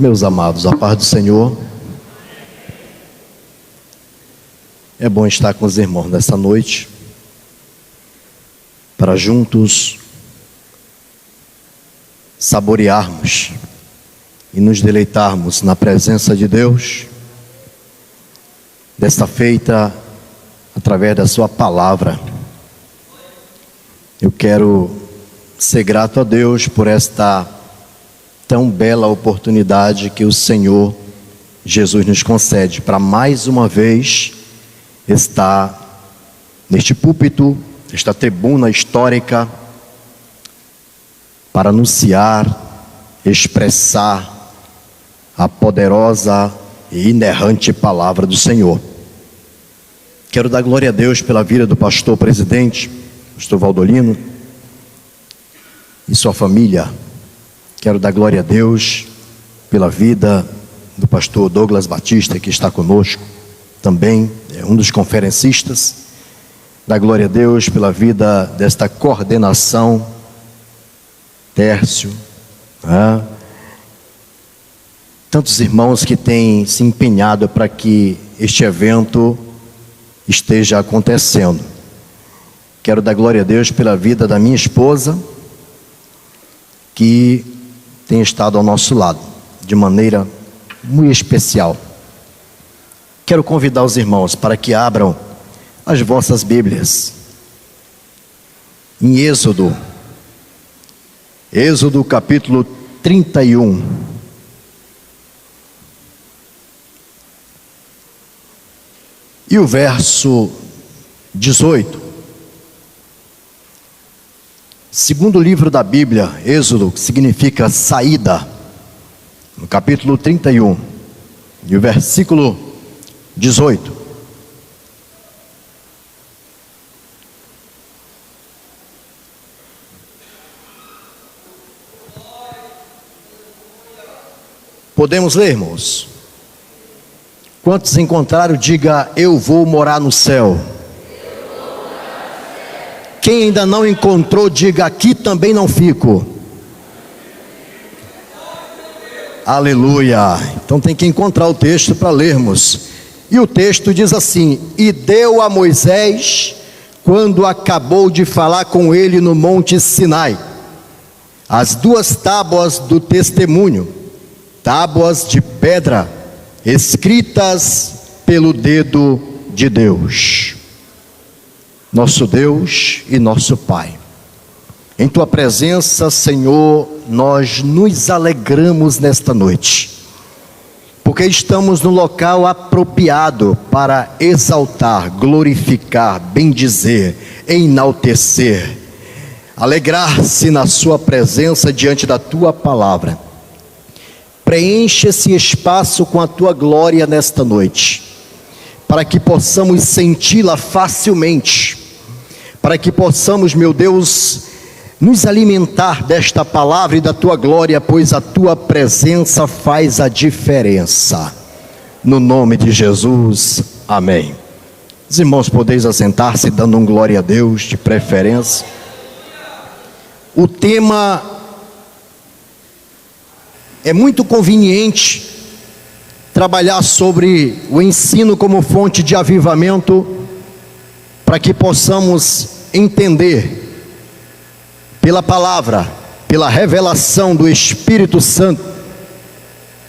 Meus amados, a paz do Senhor. É bom estar com os irmãos nessa noite, para juntos saborearmos e nos deleitarmos na presença de Deus, desta feita através da sua palavra. Eu quero ser grato a Deus por esta tão bela oportunidade que o Senhor Jesus nos concede para mais uma vez estar neste púlpito, esta tribuna histórica, para anunciar, expressar a poderosa e inerrante palavra do Senhor. Quero dar glória a Deus pela vida do pastor presidente, pastor Valdolino, e sua família. Quero dar glória a Deus pela vida do pastor Douglas Batista, que está conosco, também é um dos conferencistas. Dar glória a Deus pela vida desta coordenação, Tércio, tantos irmãos que têm se empenhado para que este evento esteja acontecendo. Quero dar glória a Deus pela vida da minha esposa, que tem estado ao nosso lado, de maneira muito especial. Quero convidar os irmãos para que abram as vossas Bíblias em Êxodo capítulo 31. E o verso 18. Segundo livro da Bíblia, Êxodo, que significa saída, no capítulo 31, e o versículo 18. Podemos ler, irmãos? Quantos encontraram, diga: eu vou morar no céu. Quem ainda não encontrou, diga: aqui também não fico. Aleluia. Então tem que encontrar o texto para lermos. E o texto diz assim: e deu a Moisés, quando acabou de falar com ele no monte Sinai, as 2 tábuas do testemunho, tábuas de pedra, escritas pelo dedo de Deus. Nosso Deus e nosso Pai, em Tua presença, Senhor, nós nos alegramos nesta noite, porque estamos no local apropriado para exaltar, glorificar, bendizer, enaltecer, alegrar-se na Sua presença diante da Tua palavra. Preenche esse espaço com a Tua glória nesta noite, para que possamos senti-la facilmente, para que possamos, meu Deus, nos alimentar desta palavra e da Tua glória, pois a Tua presença faz a diferença. No nome de Jesus, amém. Os irmãos, podeis assentar-se dando um glória a Deus, de preferência. O tema é muito conveniente trabalhar sobre o ensino como fonte de avivamento, para que possamos entender pela palavra, pela revelação do Espírito Santo,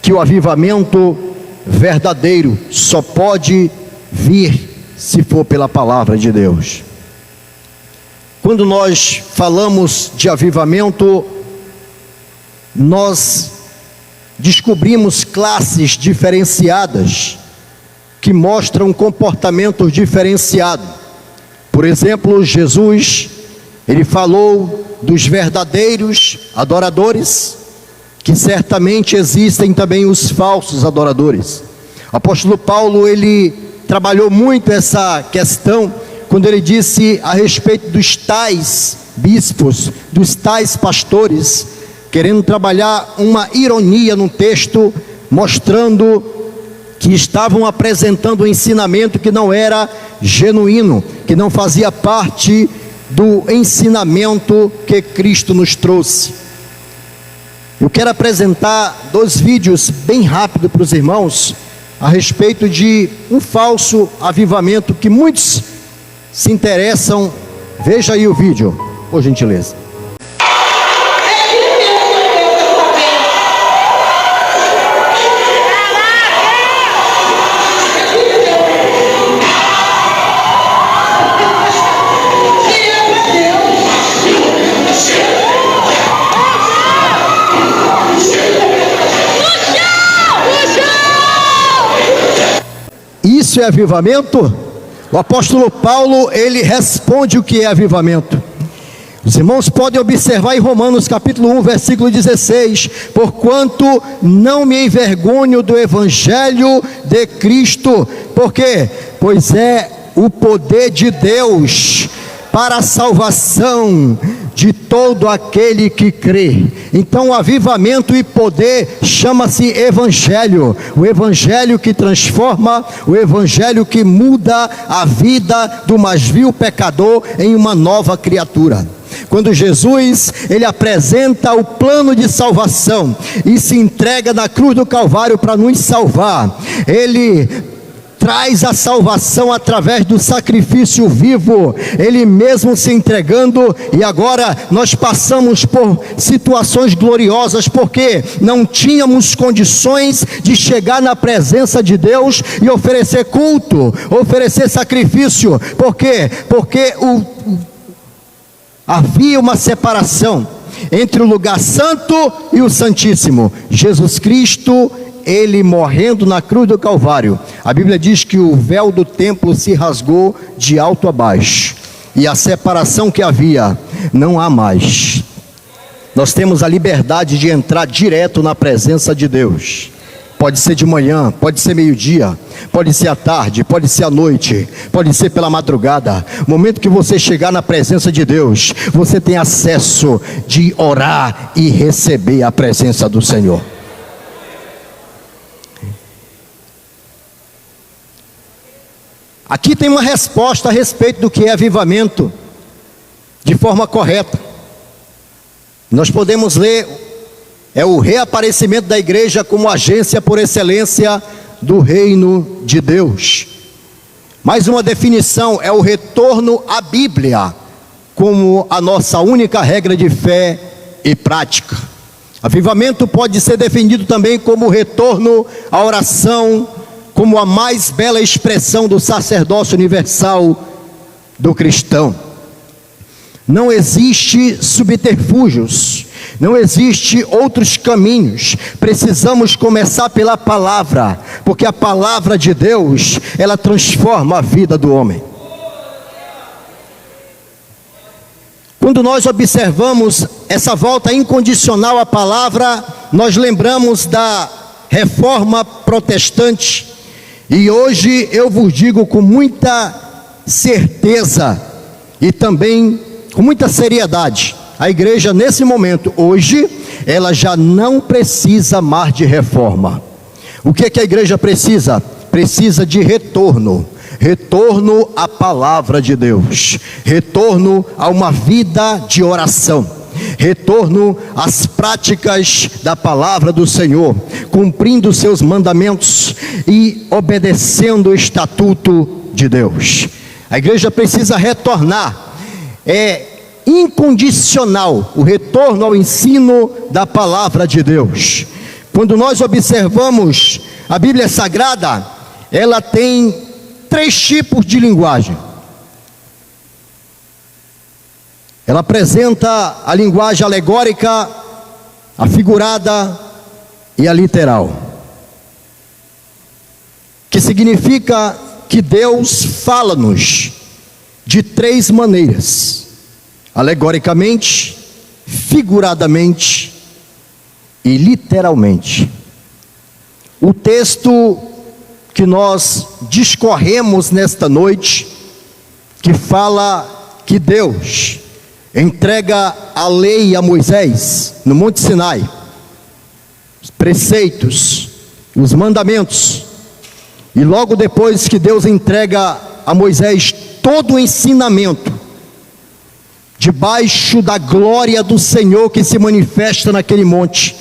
que o avivamento verdadeiro só pode vir se for pela palavra de Deus. Quando nós falamos de avivamento, nós descobrimos classes diferenciadas que mostram comportamentos diferenciados. Por exemplo, Jesus, ele falou dos verdadeiros adoradores, que certamente existem também os falsos adoradores. O apóstolo Paulo, ele trabalhou muito essa questão, quando ele disse a respeito dos tais bispos, dos tais pastores, querendo trabalhar uma ironia no texto, mostrando que estavam apresentando um ensinamento que não era genuíno, que não fazia parte do ensinamento que Cristo nos trouxe. Eu quero apresentar 2 vídeos bem rápido para os irmãos a respeito de um falso avivamento que muitos se interessam. Veja aí o vídeo, por gentileza. Isso é avivamento? O apóstolo Paulo, ele responde o que é avivamento. Os irmãos podem observar em Romanos capítulo 1, versículo 16: porquanto não me envergonho do evangelho de Cristo. Por quê? Pois é o poder de Deus para a salvação de todo aquele que crê. Então o avivamento e poder chama-se evangelho. O evangelho que transforma, o evangelho que muda a vida do mais vil pecador em uma nova criatura. Quando Jesus, ele apresenta o plano de salvação e se entrega na cruz do Calvário para nos salvar, ele traz a salvação através do sacrifício vivo, ele mesmo se entregando. E agora nós passamos por situações gloriosas, porque não tínhamos condições de chegar na presença de Deus e oferecer culto, oferecer sacrifício. Por quê? Porque havia uma separação entre o lugar santo e o santíssimo. Jesus Cristo, ele morrendo na cruz do Calvário, a Bíblia diz que o véu do templo se rasgou de alto a baixo, e a separação que havia não há mais. Nós temos a liberdade de entrar direto na presença de Deus. Pode ser de manhã, pode ser meio-dia, pode ser à tarde, pode ser à noite, pode ser pela madrugada. O momento que você chegar na presença de Deus, você tem acesso de orar e receber a presença do Senhor. Aqui tem uma resposta a respeito do que é avivamento, de forma correta. Nós podemos ler, é o reaparecimento da igreja como agência por excelência do reino de Deus. Mais uma definição é o retorno à Bíblia, como a nossa única regra de fé e prática. Avivamento pode ser definido também como retorno à oração, como a mais bela expressão do sacerdócio universal do cristão. Não existe subterfúgios, não existe outros caminhos. Precisamos começar pela palavra, porque a palavra de Deus, ela transforma a vida do homem. Quando nós observamos essa volta incondicional à palavra, nós lembramos da reforma protestante. E hoje eu vos digo com muita certeza e também com muita seriedade: a igreja nesse momento, hoje, ela já não precisa mais de reforma. O que é que a igreja precisa? Precisa de retorno. Retorno à palavra de Deus, retorno a uma vida de oração, retorno às práticas da palavra do Senhor, cumprindo seus mandamentos e obedecendo o estatuto de Deus. A igreja precisa retornar, é incondicional o retorno ao ensino da palavra de Deus. Quando nós observamos a Bíblia Sagrada, ela tem 3 tipos de linguagem. Ela apresenta a linguagem alegórica, a figurada e a literal, que significa que Deus fala-nos de 3 maneiras: alegoricamente, figuradamente e literalmente. O texto que nós discorremos nesta noite, que fala que Deus entrega a lei a Moisés no Monte Sinai, os preceitos, os mandamentos, e logo depois que Deus entrega a Moisés todo o ensinamento, debaixo da glória do Senhor que se manifesta naquele monte,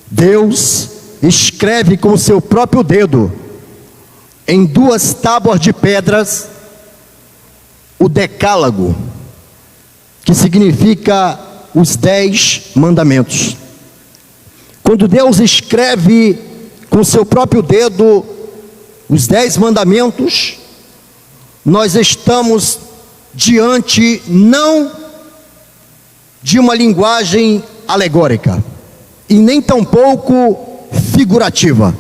Deus escreve com o seu próprio dedo, em 2 tábuas de pedras, o Decálogo, que significa os 10 mandamentos. Quando Deus escreve com o seu próprio dedo os 10 mandamentos, nós estamos diante não de uma linguagem alegórica, e nem tampouco figurativa.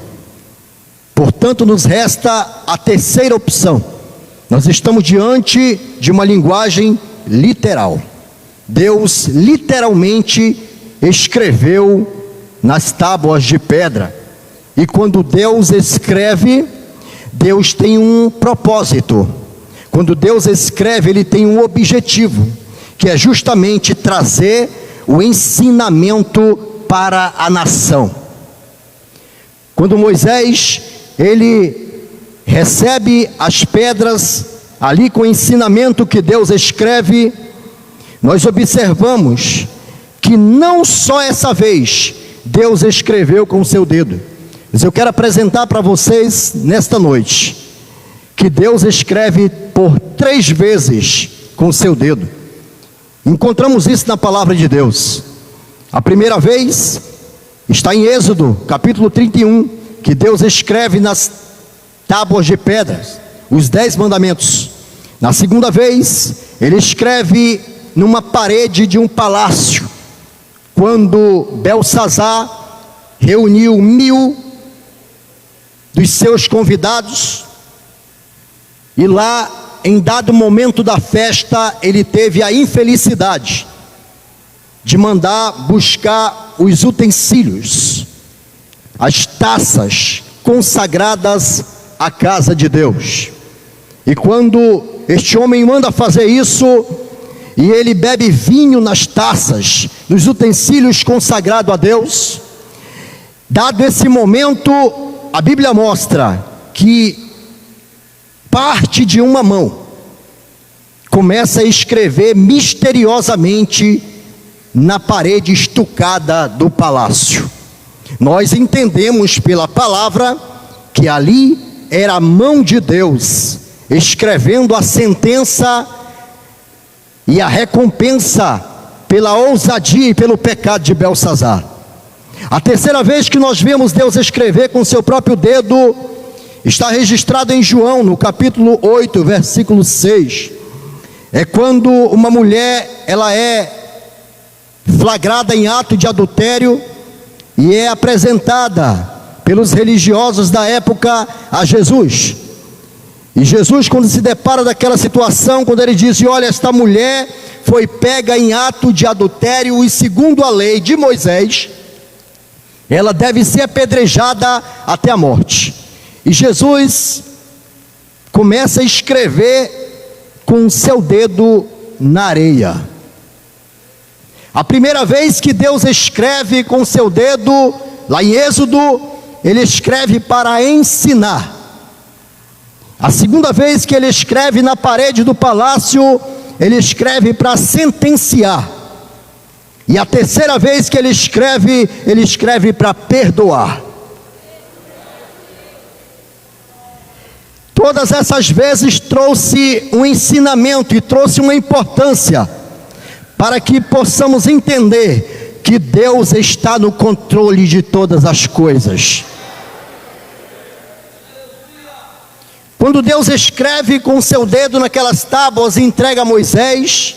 Portanto, nos resta a terceira opção. Nós estamos diante de uma linguagem literal. Deus literalmente escreveu nas tábuas de pedra. E quando Deus escreve, Deus tem um propósito. Quando Deus escreve, Ele tem um objetivo, que é justamente trazer o ensinamento para a nação. Quando Moisés, ele recebe as pedras, ali com o ensinamento que Deus escreve, nós observamos que não só essa vez Deus escreveu com o seu dedo, mas eu quero apresentar para vocês nesta noite, que Deus escreve por 3 vezes com o seu dedo. Encontramos isso na palavra de Deus. A primeira vez está em Êxodo, capítulo 31, que Deus escreve nas tábuas de pedras os 10 mandamentos. Na segunda vez, Ele escreve numa parede de um palácio, quando Belsazar reuniu 1000 dos seus convidados, e lá, em dado momento da festa, ele teve a infelicidade de mandar buscar os utensílios, as taças consagradas à casa de Deus. E quando este homem manda fazer isso, e ele bebe vinho nas taças, nos utensílios consagrados a Deus, dado esse momento, a Bíblia mostra que parte de uma mão começa a escrever misteriosamente na parede estucada do palácio. Nós entendemos pela palavra que ali era a mão de Deus escrevendo a sentença e a recompensa pela ousadia e pelo pecado de Belsazar. A terceira vez que nós vemos Deus escrever com seu próprio dedo está registrado em João, no capítulo 8, versículo 6. É quando uma mulher, ela é flagrada em ato de adultério e é apresentada pelos religiosos da época a Jesus. E Jesus, quando se depara daquela situação, quando ele diz: olha, esta mulher foi pega em ato de adultério, e segundo a lei de Moisés, ela deve ser apedrejada até a morte. E Jesus começa a escrever com o seu dedo na areia. A primeira vez que Deus escreve com o seu dedo, lá em Êxodo, Ele escreve para ensinar. A segunda vez que Ele escreve na parede do palácio, Ele escreve para sentenciar. E a terceira vez que Ele escreve para perdoar. Todas essas vezes trouxe um ensinamento e trouxe uma importância, para que possamos entender que Deus está no controle de todas as coisas. Quando Deus escreve com seu dedo naquelas tábuas e entrega a Moisés,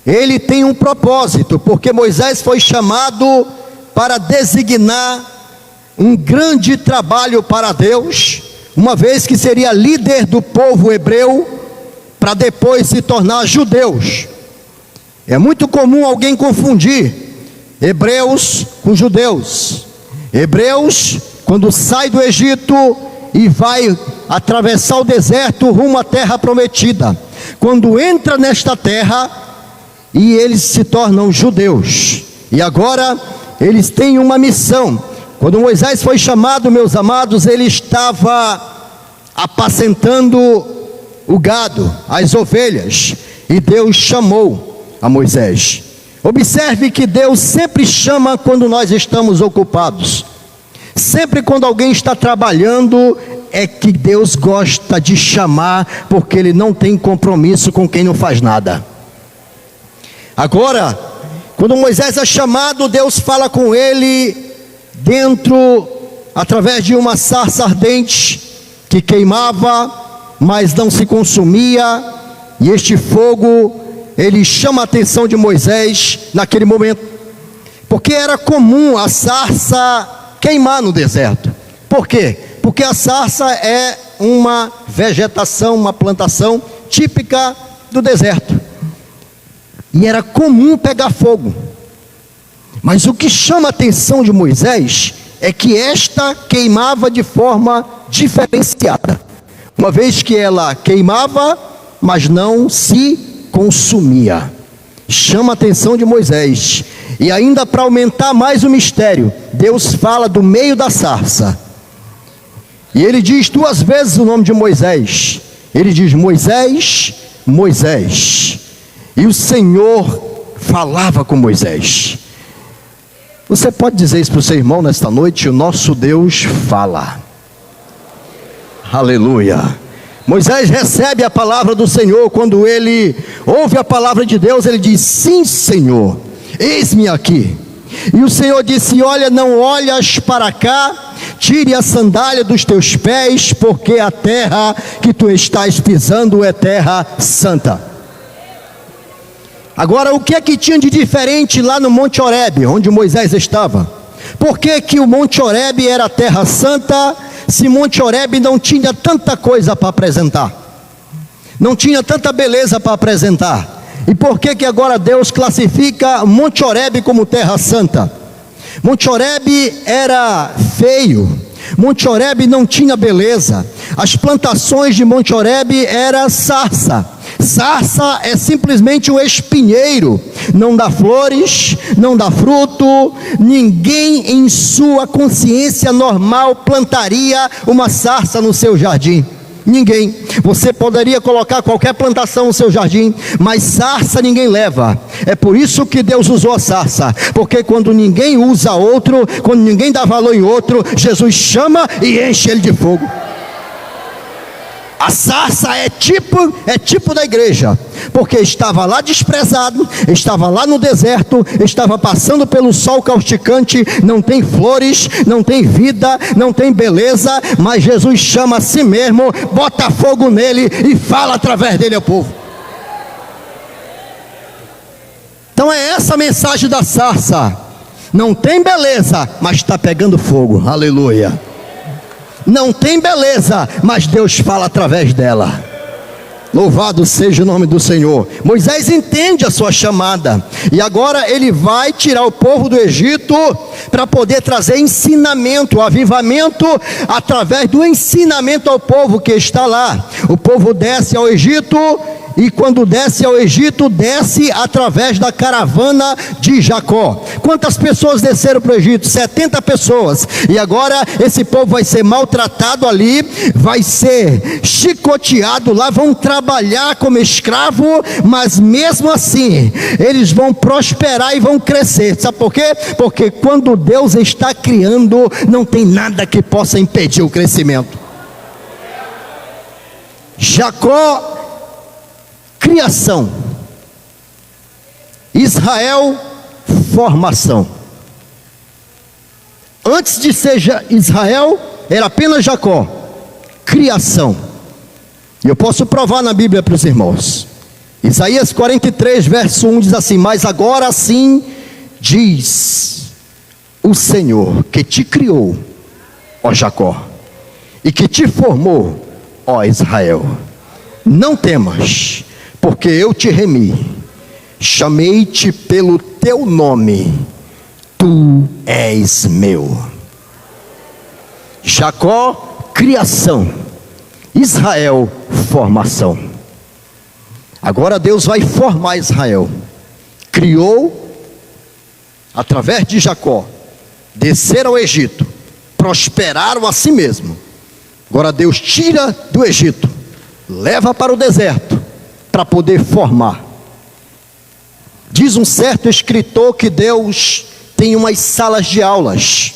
Ele tem um propósito, porque Moisés foi chamado para designar um grande trabalho para Deus, uma vez que seria líder do povo hebreu, para depois se tornar judeus. É muito comum alguém confundir hebreus com judeus. Hebreus, quando sai do Egito e vai atravessar o deserto rumo à terra prometida, quando entra nesta terra, e eles se tornam judeus. E agora eles têm uma missão. Quando Moisés foi chamado, meus amados, ele estava apacentando o gado, as ovelhas, e Deus chamou a Moisés. Observe que Deus sempre chama quando nós estamos ocupados. Sempre quando alguém está trabalhando, é que Deus gosta de chamar, porque Ele não tem compromisso com quem não faz nada. Agora, quando Moisés é chamado, Deus fala com ele através de uma sarça ardente, que queimava, mas não se consumia, e este fogo, ele chama a atenção de Moisés naquele momento, porque era comum a sarça queimar no deserto. Por quê? Porque a sarça é uma vegetação, uma plantação típica do deserto, e era comum pegar fogo. Mas o que chama a atenção de Moisés é que esta queimava de forma diferenciada, uma vez que ela queimava, mas não se consumia. Chama a atenção de Moisés. E ainda para aumentar mais o mistério, Deus fala do meio da sarça, e Ele diz 2 vezes o nome de Moisés. Ele diz: Moisés, Moisés. E o Senhor falava com Moisés. Você pode dizer isso para o seu irmão nesta noite? O nosso Deus fala. Aleluia. Moisés recebe a palavra do Senhor. Quando ele ouve a palavra de Deus, ele diz: sim, Senhor, eis-me aqui. E o Senhor disse: olha, não olhas para cá, tire a sandália dos teus pés, porque a terra que tu estás pisando é terra santa. Agora, o que é que tinha de diferente lá no Monte Horebe, onde Moisés estava? Por que que o Monte Horebe era terra santa, se Monte Horebe não tinha tanta coisa para apresentar? Não tinha tanta beleza para apresentar. E por que que agora Deus classifica Monte Horebe como terra santa? Monte Horebe era feio, Monte Horebe não tinha beleza. As plantações de Monte Horebe era sarça. Sarça é simplesmente um espinheiro, não dá flores, não dá fruto. Ninguém em sua consciência normal plantaria uma sarça no seu jardim. Ninguém. Você poderia colocar qualquer plantação no seu jardim, mas sarça ninguém leva. É por isso que Deus usou a sarça, porque quando ninguém usa outro, quando ninguém dá valor em outro, Jesus chama e enche ele de fogo. A sarça é tipo da igreja, porque estava lá desprezado, estava lá no deserto, estava passando pelo sol causticante, não tem flores, não tem vida, não tem beleza, mas Jesus chama a si mesmo, bota fogo nele e fala através dele ao povo. Então é essa a mensagem da sarça: não tem beleza, mas está pegando fogo. Aleluia. Não tem beleza, mas Deus fala através dela. Louvado seja o nome do Senhor. Moisés entende a sua chamada, e agora ele vai tirar o povo do Egito para poder trazer ensinamento, avivamento, através do ensinamento ao povo que está lá. O povo desce ao Egito, e quando desce ao Egito, desce através da caravana de Jacó. Quantas pessoas desceram para o Egito? 70 pessoas. E agora esse povo vai ser maltratado ali, vai ser chicoteado lá, vão trabalhar como escravo, mas mesmo assim eles vão prosperar e vão crescer. Sabe por quê? Porque quando Deus está criando, não tem nada que possa impedir o crescimento. Jacó, criação. Israel, formação. Antes de ser Israel, era apenas Jacó, criação. E eu posso provar na Bíblia para os irmãos. Isaías 43, verso 1 diz assim: mas agora sim diz o Senhor, que te criou, ó Jacó, e que te formou, ó Israel, não temas, porque eu te remi, chamei-te pelo teu nome, tu és meu. Jacó, criação. Israel, formação. Agora Deus vai formar Israel. Criou através de Jacó, desceram ao Egito, prosperaram a si mesmo. Agora Deus tira do Egito, leva para o deserto, para poder formar. Diz um certo escritor que Deus tem umas salas de aulas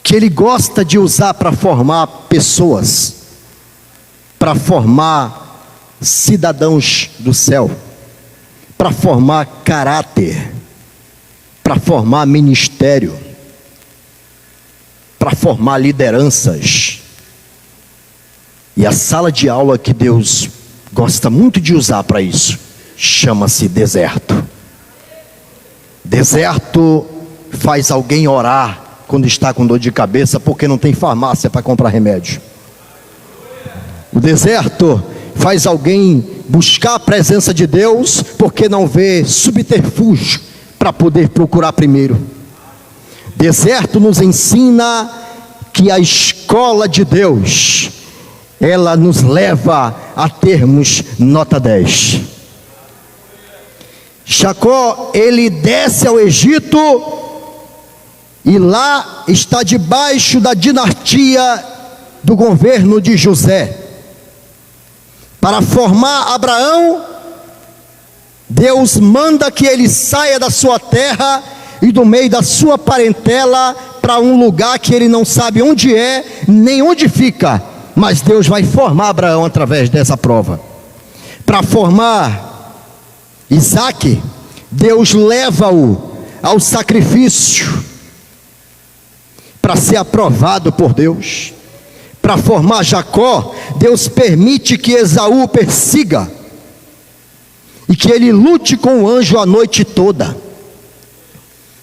que Ele gosta de usar para formar pessoas, para formar cidadãos do céu, para formar caráter, para formar ministério, para formar lideranças. E a sala de aula que Deus gosta muito de usar para isso chama-se deserto. Deserto faz alguém orar quando está com dor de cabeça, porque não tem farmácia para comprar remédio. O deserto faz alguém buscar a presença de Deus, porque não vê subterfúgio para poder procurar primeiro. Deserto nos ensina que a escola de Deus, ela nos leva a termos nota 10. Jacó, ele desce ao Egito, e lá está debaixo da dinastia do governo de José. Para formar Abraão, Deus manda que ele saia da sua terra e do meio da sua parentela para um lugar que ele não sabe onde é, nem onde fica, mas Deus vai formar Abraão através dessa prova. Para formar Isaque, Deus leva-o ao sacrifício, para ser aprovado por Deus. Para formar Jacó, Deus permite que Esaú persiga, e que ele lute com o anjo a noite toda.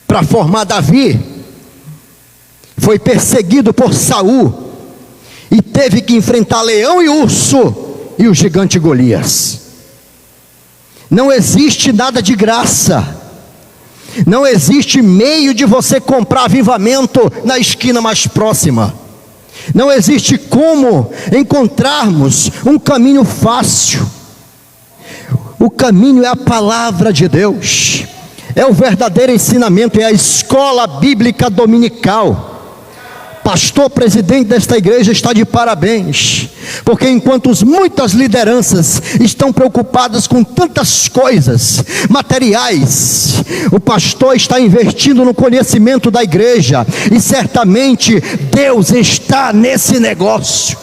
Para formar Davi, foi perseguido por Saul, e teve que enfrentar leão e urso, e o gigante Golias. Não existe nada de graça. Não existe meio de você comprar avivamento na esquina mais próxima. Não existe como encontrarmos um caminho fácil. O caminho é a palavra de Deus, é o verdadeiro ensinamento, é a escola bíblica dominical. Pastor, presidente desta igreja está de parabéns, porque enquanto muitas lideranças estão preocupadas com tantas coisas materiais, o pastor está investindo no conhecimento da igreja, e certamente Deus está nesse negócio.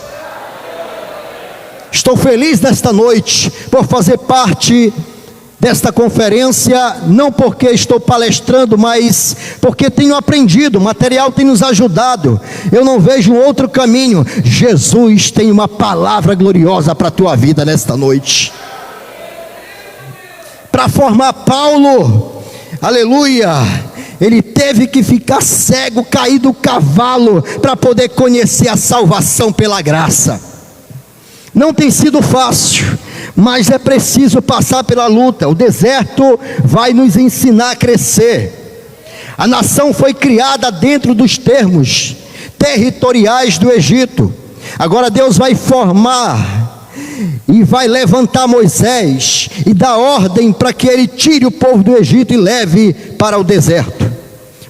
Estou feliz nesta noite por fazer parte desta conferência, não porque estou palestrando, mas porque tenho aprendido, o material tem nos ajudado. Eu não vejo outro caminho. Jesus tem uma palavra gloriosa para a tua vida nesta noite. Para formar Paulo, aleluia, ele teve que ficar cego, cair do cavalo, para poder conhecer a salvação pela graça. Não tem sido fácil, mas é preciso passar pela luta. O deserto vai nos ensinar a crescer. A nação foi criada dentro dos termos territoriais do Egito. Agora Deus vai formar e vai levantar Moisés e dar ordem para que ele tire o povo do Egito e leve para o deserto.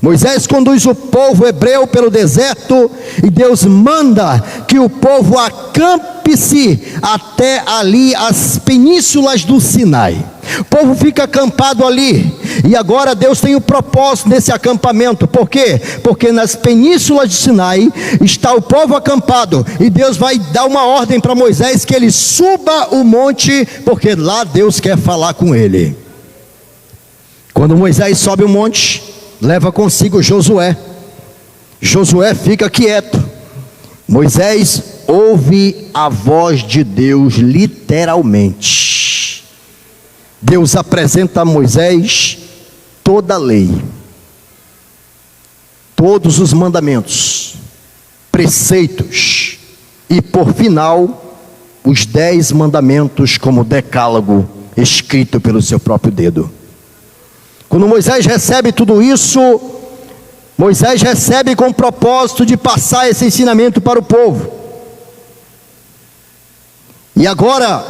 Moisés conduz o povo hebreu pelo deserto, e Deus manda que o povo acampe-se até ali as penínsulas do Sinai. O povo fica acampado ali, e agora Deus tem um propósito nesse acampamento. Por quê? Porque nas penínsulas do Sinai está o povo acampado, e Deus vai dar uma ordem para Moisés que ele suba o monte, porque lá Deus quer falar com ele. Quando Moisés sobe o monte, leva consigo Josué. Josué fica quieto. Moisés ouve a voz de Deus literalmente. Deus apresenta a Moisés toda a lei, todos os mandamentos, preceitos, e por final os 10 mandamentos como decálogo escrito pelo seu próprio dedo. Quando Moisés recebe tudo isso, Moisés recebe com o propósito de passar esse ensinamento para o povo. E agora,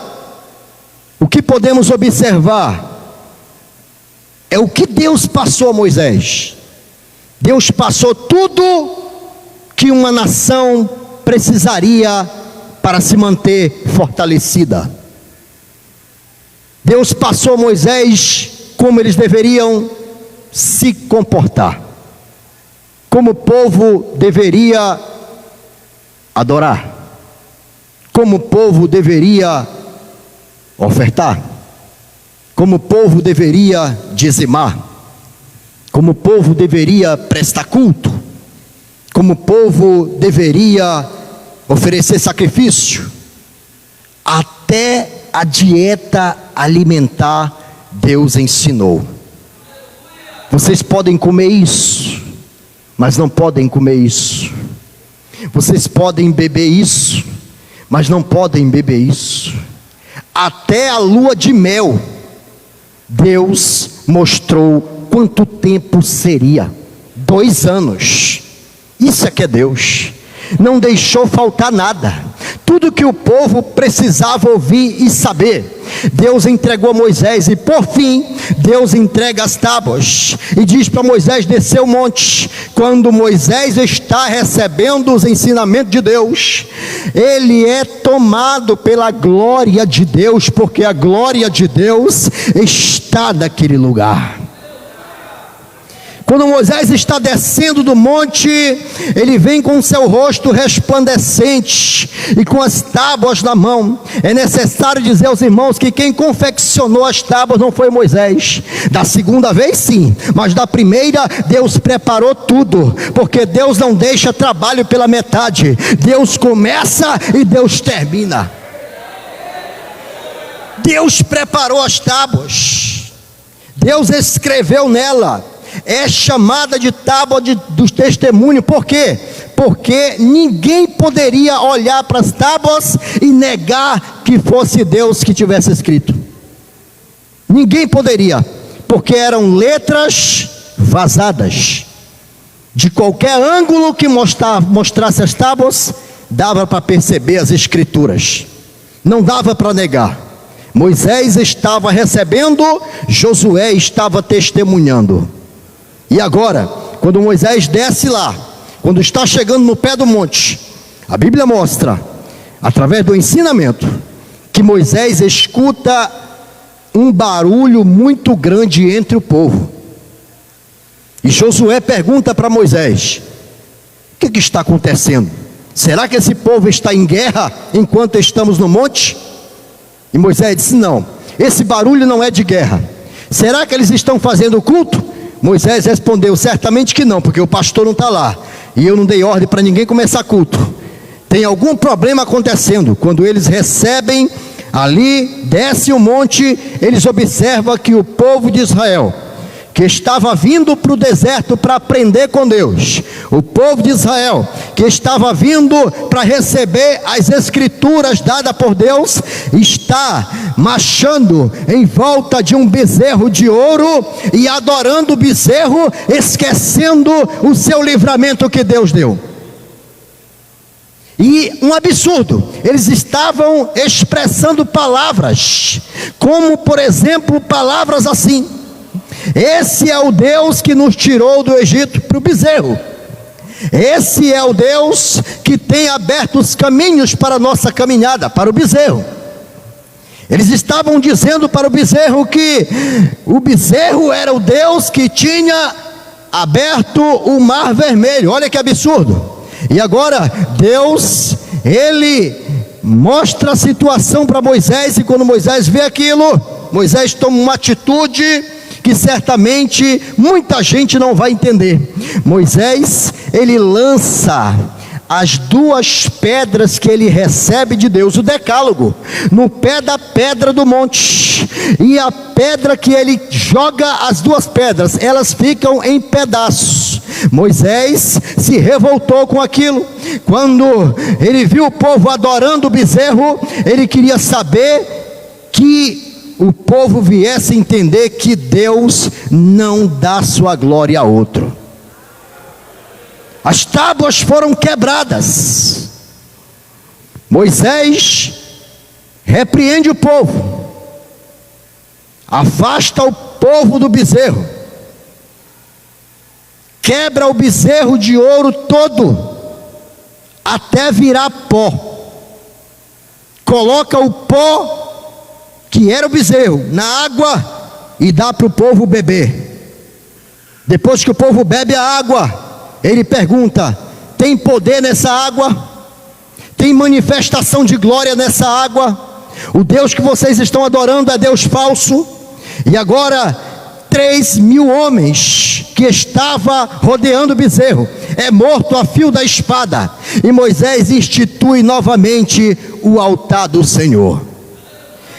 o que podemos observar é o que Deus passou a Moisés. Deus passou tudo que uma nação precisaria para se manter fortalecida. Deus passou a Moisés como eles deveriam se comportar, como o povo deveria adorar, como o povo deveria ofertar, como o povo deveria dizimar, como o povo deveria prestar culto, como o povo deveria oferecer sacrifício. Até a dieta alimentar Deus ensinou. Vocês podem comer isso, mas não podem comer isso. Vocês podem beber isso, mas não podem beber isso. Até a lua de mel, Deus mostrou quanto tempo seria. 2 anos. Isso é que é Deus. Não deixou faltar nada. Tudo que o povo precisava ouvir e saber, Deus entregou a Moisés. E por fim, Deus entrega as tábuas e diz para Moisés descer o monte. Quando Moisés está recebendo os ensinamentos de Deus, ele é tomado pela glória de Deus, porque a glória de Deus está naquele lugar. Quando Moisés está descendo do monte, ele vem com seu rosto resplandecente e com as tábuas na mão. É necessário dizer aos irmãos que quem confeccionou as tábuas não foi Moisés. Da segunda vez sim, mas da primeira Deus preparou tudo, porque Deus não deixa trabalho pela metade. Deus começa e Deus termina. Deus preparou as tábuas, Deus escreveu nela. É chamada de tábua dos testemunhos. Por quê? Porque ninguém poderia olhar para as tábuas e negar que fosse Deus que tivesse escrito. Ninguém poderia, porque eram letras vazadas. De qualquer ângulo que mostrasse as tábuas, dava para perceber as escrituras. Não dava para negar. Moisés estava recebendo, Josué estava testemunhando. E agora, quando Moisés desce lá, quando está chegando no pé do monte, a Bíblia mostra, através do ensinamento, que Moisés escuta um barulho muito grande entre o povo. E Josué pergunta para Moisés: o que está acontecendo? Será que esse povo está em guerra enquanto estamos no monte? E Moisés disse: não, esse barulho não é de guerra. Será que eles estão fazendo culto? Moisés respondeu: certamente que não, porque o pastor não está lá, e eu não dei ordem para ninguém começar culto. Tem algum problema acontecendo. Quando eles recebem ali, desce o monte, eles observam que o povo de Israel, que estava vindo para o deserto para aprender com Deus, o povo de Israel, que estava vindo para receber as escrituras dadas por Deus, está marchando em volta de um bezerro de ouro e adorando o bezerro, esquecendo o seu livramento que Deus deu. E um absurdo, eles estavam expressando palavras, como por exemplo, palavras assim: esse é o Deus que nos tirou do Egito, para o bezerro. Esse é o Deus que tem aberto os caminhos para a nossa caminhada, para o bezerro. Eles estavam dizendo para o bezerro que o bezerro era o Deus que tinha aberto o mar vermelho. Olha que absurdo. E agora Deus, ele mostra a situação para Moisés, e quando Moisés vê aquilo, Moisés toma uma atitude que certamente muita gente não vai entender. Moisés, ele lança as 2 pedras que ele recebe de Deus, o decálogo, no pé da pedra do monte, e a pedra que ele joga, as 2 pedras, elas ficam em pedaços. Moisés se revoltou com aquilo. Quando ele viu o povo adorando o bezerro, ele queria saber que o povo viesse a entender que Deus não dá sua glória a outro. As tábuas foram quebradas. Moisés repreende o povo, afasta o povo do bezerro, quebra o bezerro de ouro todo, até virar pó, coloca o pó que era o bezerro na água e dá para o povo beber. Depois que o povo bebe a água, ele pergunta: tem poder nessa água? Tem manifestação de glória nessa água? O Deus que vocês estão adorando é Deus falso? E agora 3.000 homens que estava rodeando o bezerro é morto a fio da espada, e Moisés institui novamente o altar do Senhor.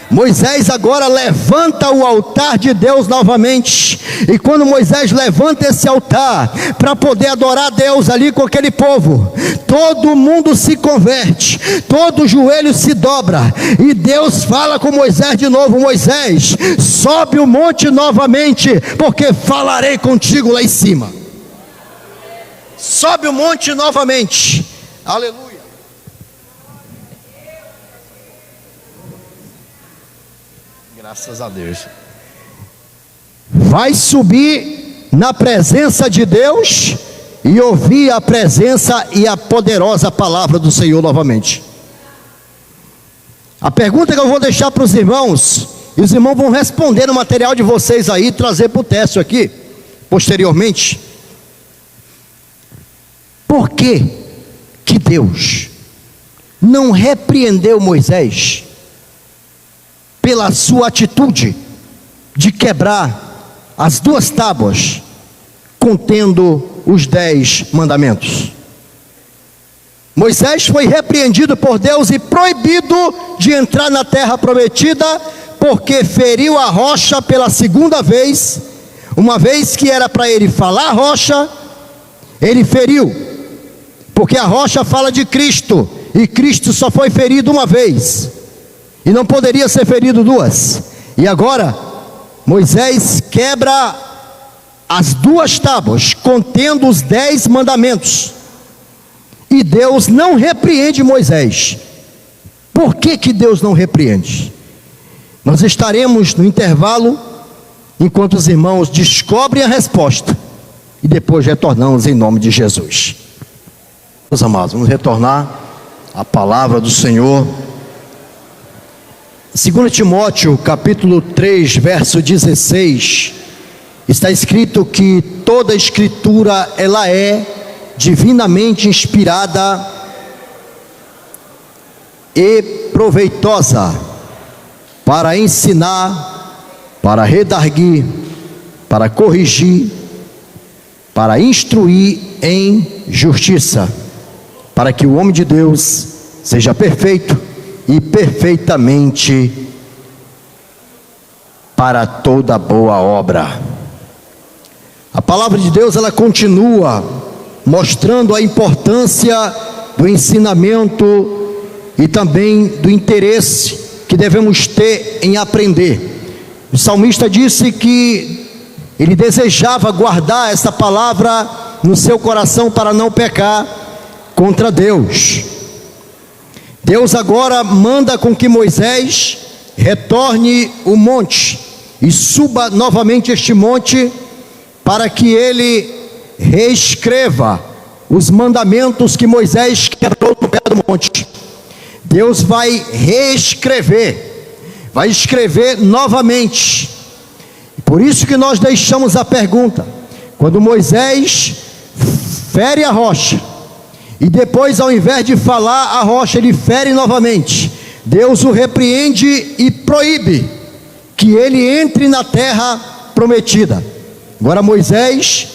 Moisés agora levanta o altar de Deus novamente, e quando Moisés levanta esse altar para poder adorar a Deus ali com aquele povo, todo mundo se converte, todo joelho se dobra, e Deus fala com Moisés de novo: Moisés, sobe o monte novamente, porque falarei contigo lá em cima. Sobe o monte novamente, aleluia. Graças a Deus. Vai subir na presença de Deus e ouvir a presença e a poderosa palavra do Senhor novamente. A pergunta que eu vou deixar para os irmãos, e os irmãos vão responder no material de vocês aí, trazer para o teste aqui, posteriormente. Por que Deus não repreendeu Moisés pela sua atitude de quebrar as 2 tábuas contendo os 10 mandamentos? Moisés foi repreendido por Deus e proibido de entrar na terra prometida, porque feriu a rocha pela 2ª vez. Uma vez que era para ele falar a rocha, ele feriu, porque a rocha fala de Cristo, e Cristo só foi ferido uma vez, e não poderia ser ferido 2. E agora Moisés quebra as 2 tábuas contendo os 10 mandamentos, e Deus não repreende Moisés. Por que Deus não repreende? Nós estaremos no intervalo, enquanto os irmãos descobrem a resposta, e depois retornamos em nome de Jesus. Meus amados, vamos retornar à palavra do Senhor. 2 Timóteo capítulo 3, verso 16, está escrito que toda a escritura ela é divinamente inspirada e proveitosa para ensinar, para redarguir, para corrigir, para instruir em justiça, para que o homem de Deus seja perfeito e perfeitamente para toda boa obra. A palavra de Deus ela continua mostrando a importância do ensinamento e também do interesse que devemos ter em aprender. O salmista disse que ele desejava guardar essa palavra no seu coração para não pecar contra Deus. Deus agora manda com que Moisés retorne o monte e suba novamente este monte, para que ele reescreva os mandamentos que Moisés quebrou no pé do monte. Deus vai reescrever, vai escrever novamente. Por isso que nós deixamos a pergunta: quando Moisés fere a rocha, e depois, ao invés de falar a rocha, ele fere novamente, Deus o repreende e proíbe que ele entre na terra prometida. Agora Moisés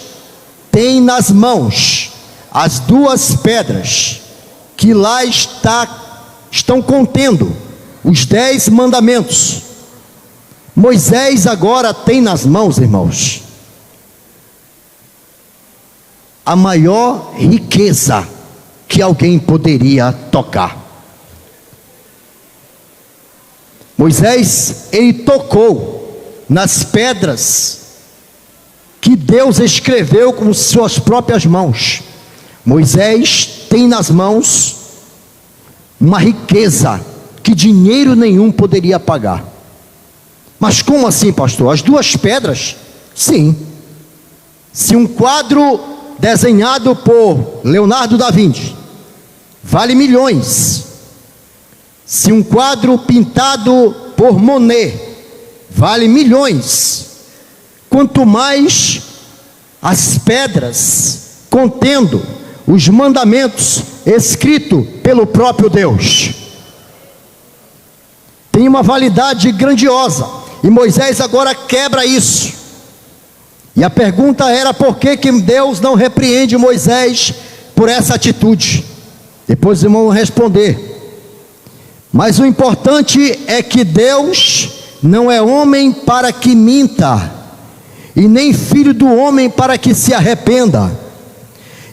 tem nas mãos as 2 pedras que lá estão contendo os 10 mandamentos. Moisés agora tem nas mãos, irmãos, a maior riqueza que alguém poderia tocar. Moisés, ele tocou nas pedras que Deus escreveu com suas próprias mãos. Moisés tem nas mãos uma riqueza que dinheiro nenhum poderia pagar. Mas como assim, pastor? As 2 pedras? Sim. Se um quadro desenhado por Leonardo da Vinci vale milhões, se um quadro pintado por Monet vale milhões, quanto mais as pedras contendo os mandamentos escritos pelo próprio Deus. Tem uma validade grandiosa, e Moisés agora quebra isso. E a pergunta era: por que Deus não repreende Moisés por essa atitude? Depois os irmãos vão responder. Mas o importante é que Deus não é homem para que minta, e nem filho do homem para que se arrependa.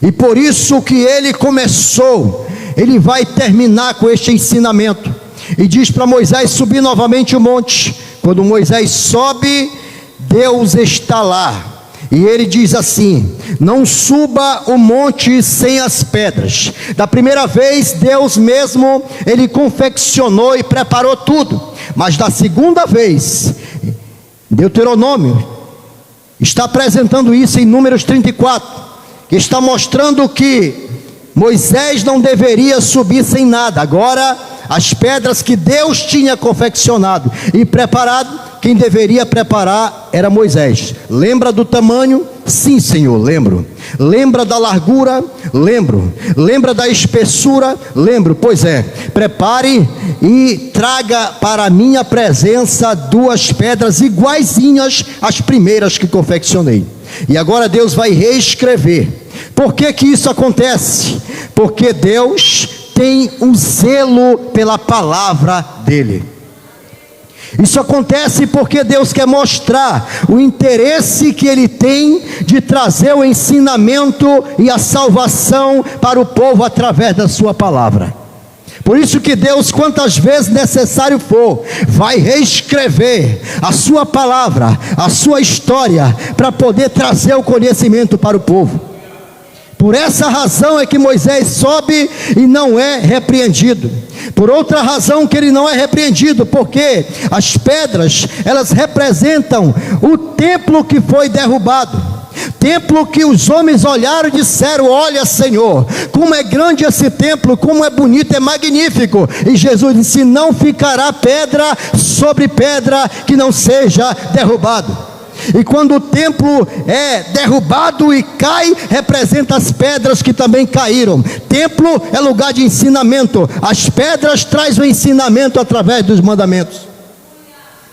E por isso que ele começou, ele vai terminar com este ensinamento. E diz para Moisés subir novamente o monte. Quando Moisés sobe, Deus está lá. E ele diz assim: não suba o monte sem as pedras. Da primeira vez, Deus mesmo, ele confeccionou e preparou tudo. Mas da segunda vez, Deuteronômio está apresentando isso em Números 34, que está mostrando que Moisés não deveria subir sem nada. Agora, as pedras que Deus tinha confeccionado e preparado, quem deveria preparar era Moisés. Lembra do tamanho? Sim, Senhor, lembro. Lembra da largura? Lembro. Lembra da espessura? Lembro. Pois é, prepare e traga para a minha presença 2 pedras iguaizinhas às primeiras que confeccionei. E agora Deus vai reescrever. Por que que isso acontece? Porque Deus tem um zelo pela palavra dele. Isso acontece porque Deus quer mostrar o interesse que ele tem de trazer o ensinamento e a salvação para o povo através da sua palavra. Por isso que Deus, quantas vezes necessário for, vai reescrever a sua palavra, a sua história, para poder trazer o conhecimento para o povo. Por essa razão é que Moisés sobe e não é repreendido. Por outra razão que ele não é repreendido, porque as pedras, elas representam o templo que foi derrubado. Templo que os homens olharam e disseram: olha, Senhor, como é grande esse templo, como é bonito, é magnífico. E Jesus disse: não ficará pedra sobre pedra que não seja derrubado. E quando o templo é derrubado e cai, representa as pedras que também caíram. Templo é lugar de ensinamento. As pedras trazem o ensinamento através dos mandamentos.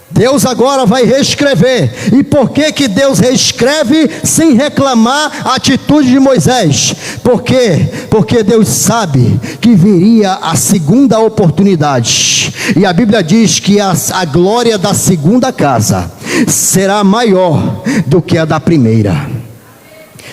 Deus agora vai reescrever. E por que que Deus reescreve sem reclamar a atitude de Moisés? Por quê? Porque Deus sabe que viria a segunda oportunidade. E a Bíblia diz que a glória da segunda casa será maior do que a da primeira.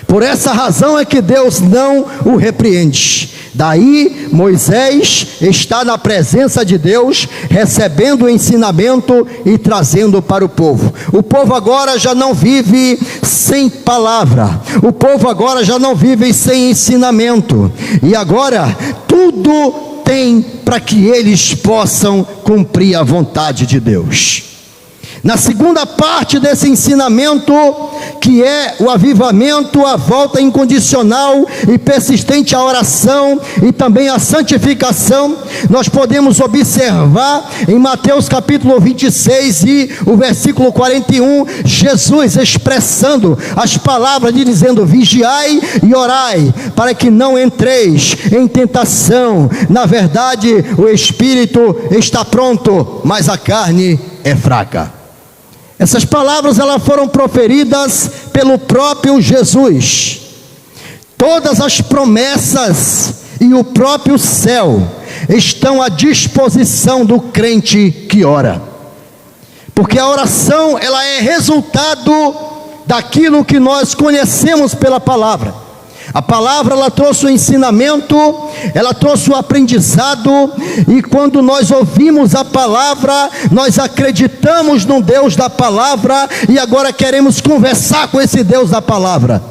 Por essa razão é que Deus não o repreende. Daí Moisés está na presença de Deus, recebendo o ensinamento e trazendo para o povo. O povo agora já não vive sem palavra. O povo agora já não vive sem ensinamento. E agora tudo tem para que eles possam cumprir a vontade de Deus. Na segunda parte desse ensinamento, que é o avivamento, a volta incondicional e persistente à oração e também à santificação, nós podemos observar em Mateus capítulo 26 e o versículo 41, Jesus expressando as palavras de dizendo: vigiai e orai, para que não entreis em tentação. Na verdade, o espírito está pronto, mas a carne é fraca. Essas palavras, elas foram proferidas pelo próprio Jesus. Todas as promessas e o próprio céu estão à disposição do crente que ora. Porque a oração, ela é resultado daquilo que nós conhecemos pela palavra. A palavra, ela trouxe o ensinamento, ela trouxe o aprendizado, e quando nós ouvimos a palavra, nós acreditamos no Deus da palavra, e agora queremos conversar com esse Deus da palavra.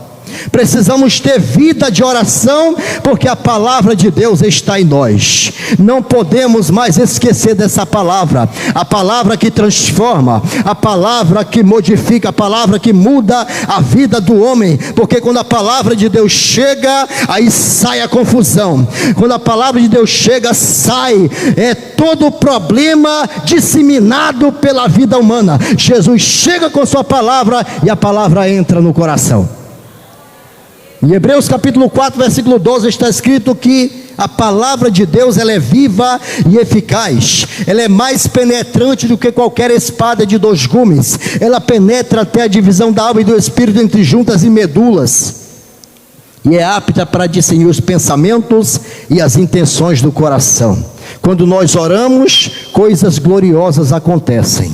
Precisamos ter vida de oração, porque a palavra de Deus está em nós. Não podemos mais esquecer dessa palavra, a palavra que transforma, a palavra que modifica, a palavra que muda a vida do homem, porque quando a palavra de Deus chega, aí sai a confusão. Quando a palavra de Deus chega, sai todo o problema disseminado pela vida humana. Jesus chega com sua palavra e a palavra entra no coração. Em Hebreus capítulo 4, versículo 12 está escrito que a palavra de Deus, ela é viva e eficaz, ela é mais penetrante do que qualquer espada de 2 gumes, ela penetra até a divisão da alma e do espírito, entre juntas e medulas, e é apta para discernir os pensamentos e as intenções do coração. Quando nós oramos, coisas gloriosas acontecem.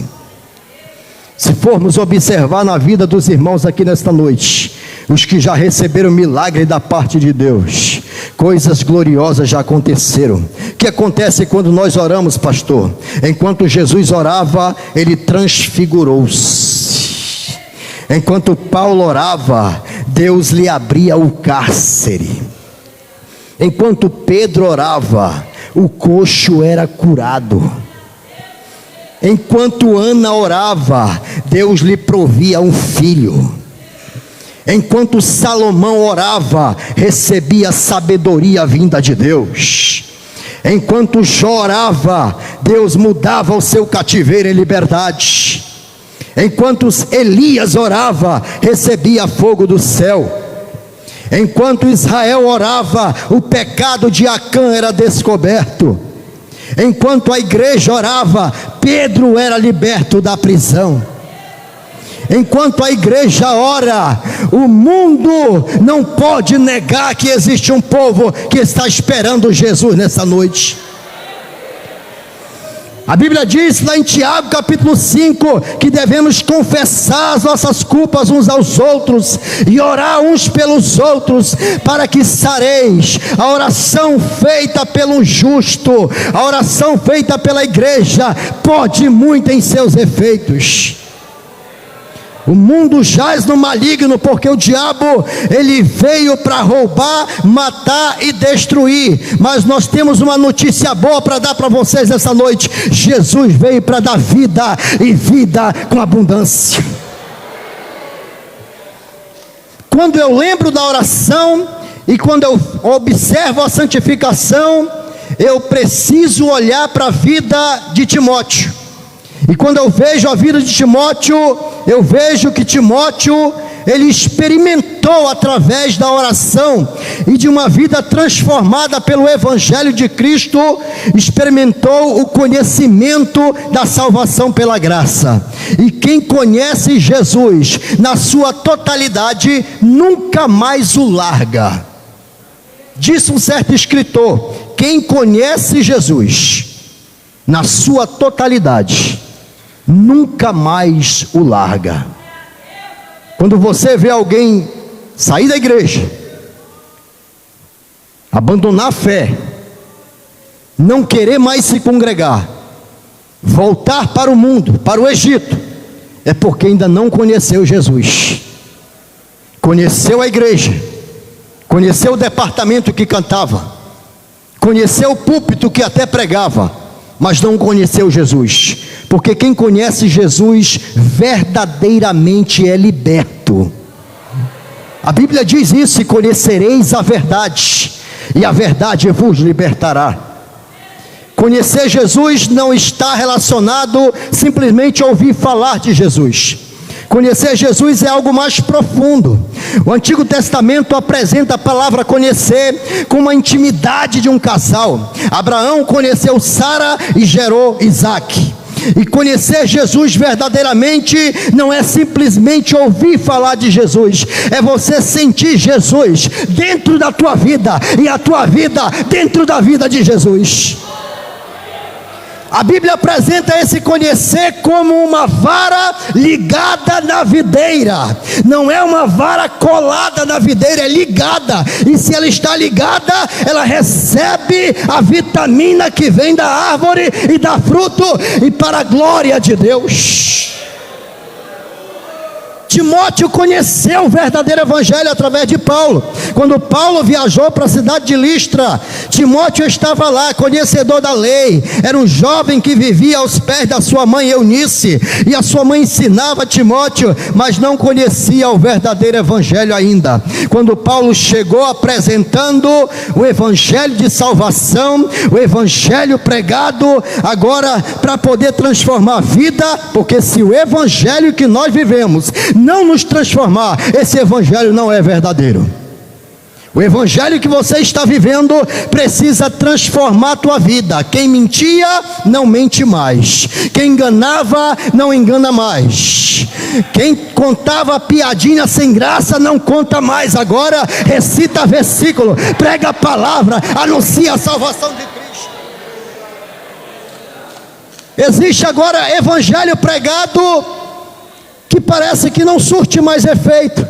Se formos observar na vida dos irmãos aqui nesta noite, os que já receberam milagre da parte de Deus, coisas gloriosas já aconteceram. O que acontece quando nós oramos, pastor? Enquanto Jesus orava, ele transfigurou-se. Enquanto Paulo orava, Deus lhe abria o cárcere. Enquanto Pedro orava, o coxo era curado. Enquanto Ana orava, Deus lhe provia um filho. Enquanto Salomão orava, recebia sabedoria vinda de Deus. Enquanto Jó orava, Deus mudava o seu cativeiro em liberdade. Enquanto Elias orava, recebia fogo do céu. Enquanto Israel orava, o pecado de Acã era descoberto. Enquanto a igreja orava, Pedro era liberto da prisão. Enquanto a igreja ora, o mundo não pode negar que existe um povo que está esperando Jesus nessa noite. A Bíblia diz lá em Tiago capítulo 5, que devemos confessar as nossas culpas uns aos outros, e orar uns pelos outros, para que sareis. A oração feita pelo justo, a oração feita pela igreja, pode muito em seus efeitos. O mundo jaz no maligno, porque o diabo, ele veio para roubar, matar e destruir. Mas nós temos uma notícia boa para dar para vocês essa noite. Jesus veio para dar vida, e vida com abundância. Quando eu lembro da oração, e quando eu observo a santificação, eu preciso olhar para a vida de Timóteo. E quando eu vejo a vida de Timóteo, eu vejo que Timóteo, ele experimentou através da oração e de uma vida transformada pelo Evangelho de Cristo, experimentou o conhecimento da salvação pela graça. E quem conhece Jesus na sua totalidade, nunca mais o larga. Disse um certo escritor: quem conhece Jesus na sua totalidade, nunca mais o larga. Quando você vê alguém sair da igreja, abandonar a fé, não querer mais se congregar, voltar para o mundo, para o Egito, é porque ainda não conheceu Jesus. Conheceu a igreja, conheceu o departamento que cantava, conheceu o púlpito que até pregava, mas não conheceu Jesus. Porque quem conhece Jesus verdadeiramente é liberto. A Bíblia diz isso: e conhecereis a verdade, e a verdade vos libertará. Conhecer Jesus não está relacionado simplesmente a ouvir falar de Jesus. Conhecer Jesus é algo mais profundo. O Antigo Testamento apresenta a palavra conhecer como a intimidade de um casal. Abraão conheceu Sara e gerou Isaque. E conhecer Jesus verdadeiramente não é simplesmente ouvir falar de Jesus, é você sentir Jesus dentro da tua vida, e a tua vida dentro da vida de Jesus. A Bíblia apresenta esse conhecer como uma vara ligada na videira. Não é uma vara colada na videira, é ligada. E se ela está ligada, ela recebe a vitamina que vem da árvore e dá fruto, e para a glória de Deus. Timóteo conheceu o verdadeiro evangelho através de Paulo. Quando Paulo viajou para a cidade de Listra, Timóteo estava lá, conhecedor da lei. Era um jovem que vivia aos pés da sua mãe Eunice, e a sua mãe ensinava Timóteo, mas não conhecia o verdadeiro evangelho ainda. Quando Paulo chegou apresentando o evangelho de salvação, o evangelho pregado agora para poder transformar a vida, porque se o evangelho que nós vivemos não nos transformar, esse evangelho não é verdadeiro. O evangelho que você está vivendo precisa transformar a tua vida. Quem mentia, não mente mais. Quem enganava, não engana mais. Quem contava piadinha sem graça, não conta mais. Agora recita versículo, prega a palavra, anuncia a salvação de Cristo. Existe agora evangelho pregado que parece que não surte mais efeito.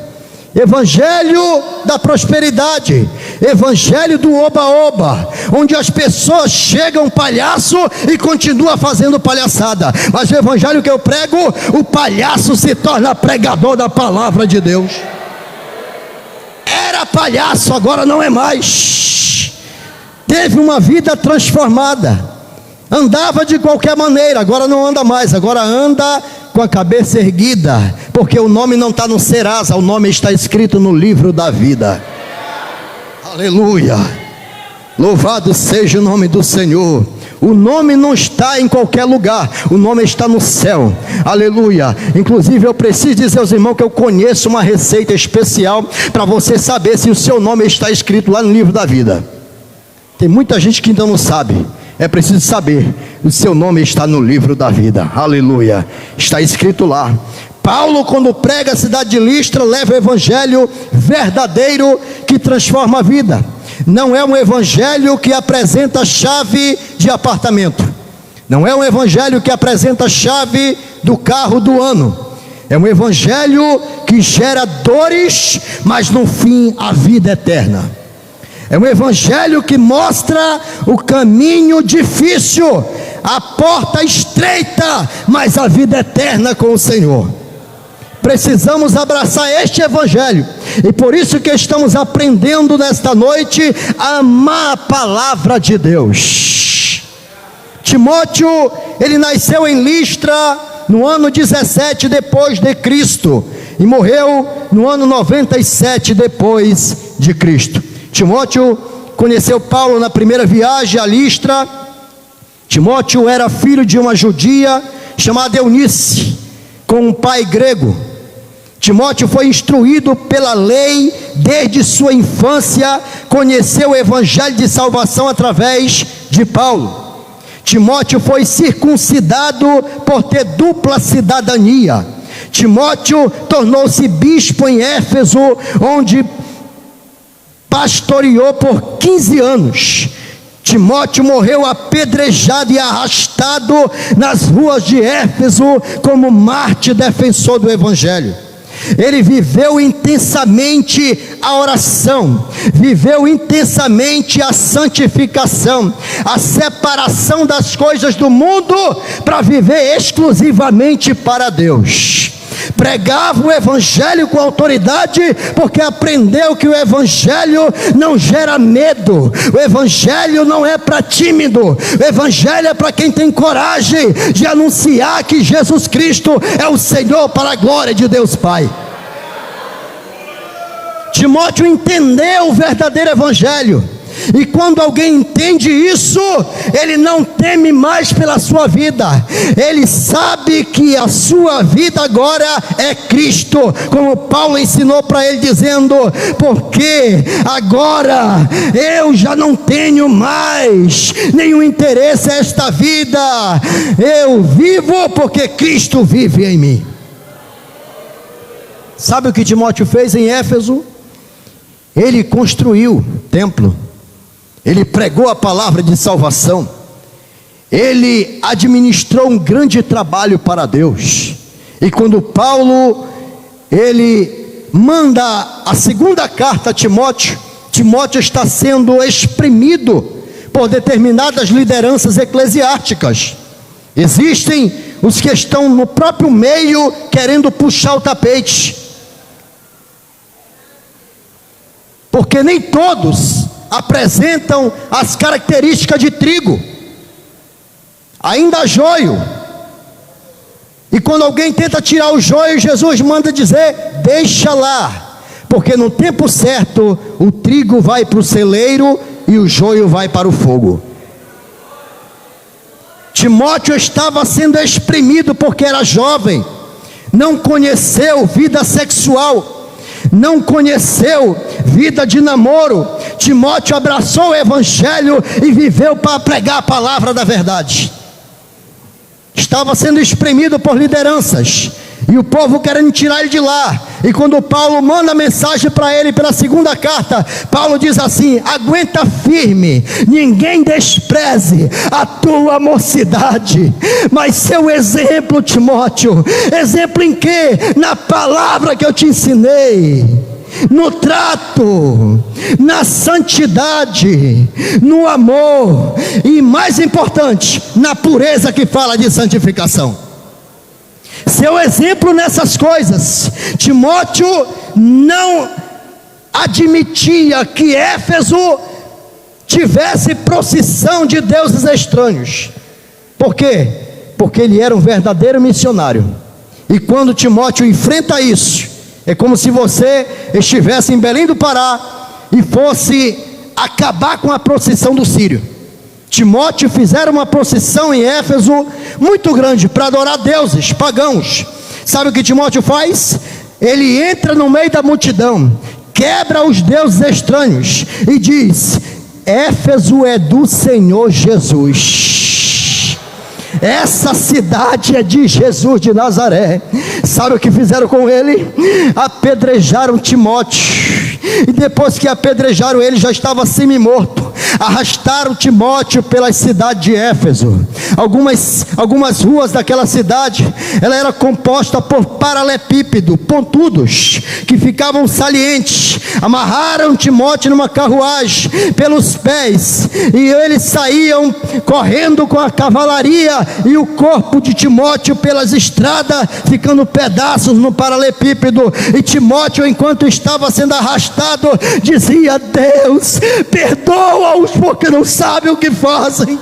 Evangelho da prosperidade, evangelho do oba-oba, onde as pessoas chegam palhaço e continuam fazendo palhaçada. Mas o evangelho que eu prego, o palhaço se torna pregador da palavra de Deus. Era palhaço, agora não é mais. Teve uma vida transformada. Andava de qualquer maneira, agora não anda mais, agora anda com a cabeça erguida, porque o nome não está no Serasa, o nome está escrito no livro da vida. Aleluia, louvado seja o nome do Senhor. O nome não está em qualquer lugar, o nome está no céu. Aleluia. Inclusive eu preciso dizer aos irmãos que eu conheço uma receita especial para você saber se o seu nome está escrito lá no livro da vida. Tem muita gente que ainda não sabe. É preciso saber, o seu nome está no livro da vida. Aleluia, está escrito lá. Paulo, quando prega a cidade de Listra, leva o evangelho verdadeiro que transforma a vida. Não é um evangelho que apresenta chave de apartamento, não é um evangelho que apresenta a chave do carro do ano. É um evangelho que gera dores, mas no fim a vida eterna. É um evangelho que mostra o caminho difícil, a porta estreita, mas a vida eterna com o Senhor. Precisamos abraçar este evangelho, e por isso que estamos aprendendo nesta noite a amar a palavra de Deus. Timóteo, ele nasceu em Listra no ano 17 depois de Cristo, e morreu no ano 97 depois de Cristo. Timóteo conheceu Paulo na primeira viagem a Listra. Timóteo era filho de uma judia chamada Eunice, com um pai grego. Timóteo foi instruído pela lei desde sua infância, conheceu o evangelho de salvação através de Paulo. Timóteo foi circuncidado por ter dupla cidadania. Timóteo tornou-se bispo em Éfeso, onde pastoreou por 15 anos. Timóteo morreu apedrejado e arrastado nas ruas de Éfeso como mártir defensor do evangelho. Ele viveu intensamente a oração, viveu intensamente a santificação, a separação das coisas do mundo para viver exclusivamente para Deus. Pregava o evangelho com autoridade, porque aprendeu que o evangelho não gera medo, o evangelho não é para tímido, o evangelho é para quem tem coragem de anunciar que Jesus Cristo é o Senhor, para a glória de Deus Pai. Timóteo entendeu o verdadeiro evangelho, e quando alguém entende isso, ele não teme mais pela sua vida. Ele sabe que a sua vida agora é Cristo, como Paulo ensinou para ele, dizendo: porque agora eu já não tenho mais nenhum interesse a esta vida, eu vivo porque Cristo vive em mim. Sabe o que Timóteo fez em Éfeso? Ele construiu templo, ele pregou a palavra de salvação, ele administrou um grande trabalho para Deus. E quando Paulo, ele manda a segunda carta a Timóteo, Timóteo está sendo exprimido por determinadas lideranças eclesiásticas. Existem os que estão no próprio meio querendo puxar o tapete. Porque nem todos apresentam as características de trigo. Ainda há joio. E quando alguém tenta tirar o joio, Jesus manda dizer: deixa lá, porque no tempo certo o trigo vai para o celeiro e o joio vai para o fogo. Timóteo estava sendo exprimido porque era jovem, não conheceu vida sexual, não conheceu vida de namoro. Timóteo abraçou o evangelho e viveu para pregar a palavra da verdade. Estava sendo espremido por lideranças, e o povo querendo tirar ele de lá. E quando Paulo manda mensagem para ele pela segunda carta, Paulo diz assim: aguenta firme, ninguém despreze a tua mocidade, mas seu exemplo, Timóteo, exemplo em quê? Na palavra que eu te ensinei, no trato, na santidade, no amor, e mais importante, na pureza que fala de santificação. Seu exemplo nessas coisas. Timóteo não admitia que Éfeso tivesse procissão de deuses estranhos. Por quê? Porque ele era um verdadeiro missionário. E quando Timóteo enfrenta isso, é como se você estivesse em Belém do Pará e fosse acabar com a procissão do Sírio. Timóteo fizeram uma procissão em Éfeso muito grande para adorar deuses pagãos. Sabe o que Timóteo faz? Ele entra no meio da multidão, quebra os deuses estranhos e diz: Éfeso é do Senhor Jesus, essa cidade é de Jesus de Nazaré. Sabe o que fizeram com ele? Apedrejaram Timóteo, e depois que apedrejaram ele, já estava semi-morto. Arrastaram Timóteo pela cidade de Éfeso. Algumas ruas daquela cidade, ela era composta por paralelepípedos pontudos, que ficavam salientes. Amarraram Timóteo numa carruagem pelos pés, e eles saíam correndo com a cavalaria, e o corpo de Timóteo pelas estradas, ficando pedaços no paralelepípedo. E Timóteo, enquanto estava sendo arrastado, dizia: Deus, perdoa-os, porque não sabem o que fazem.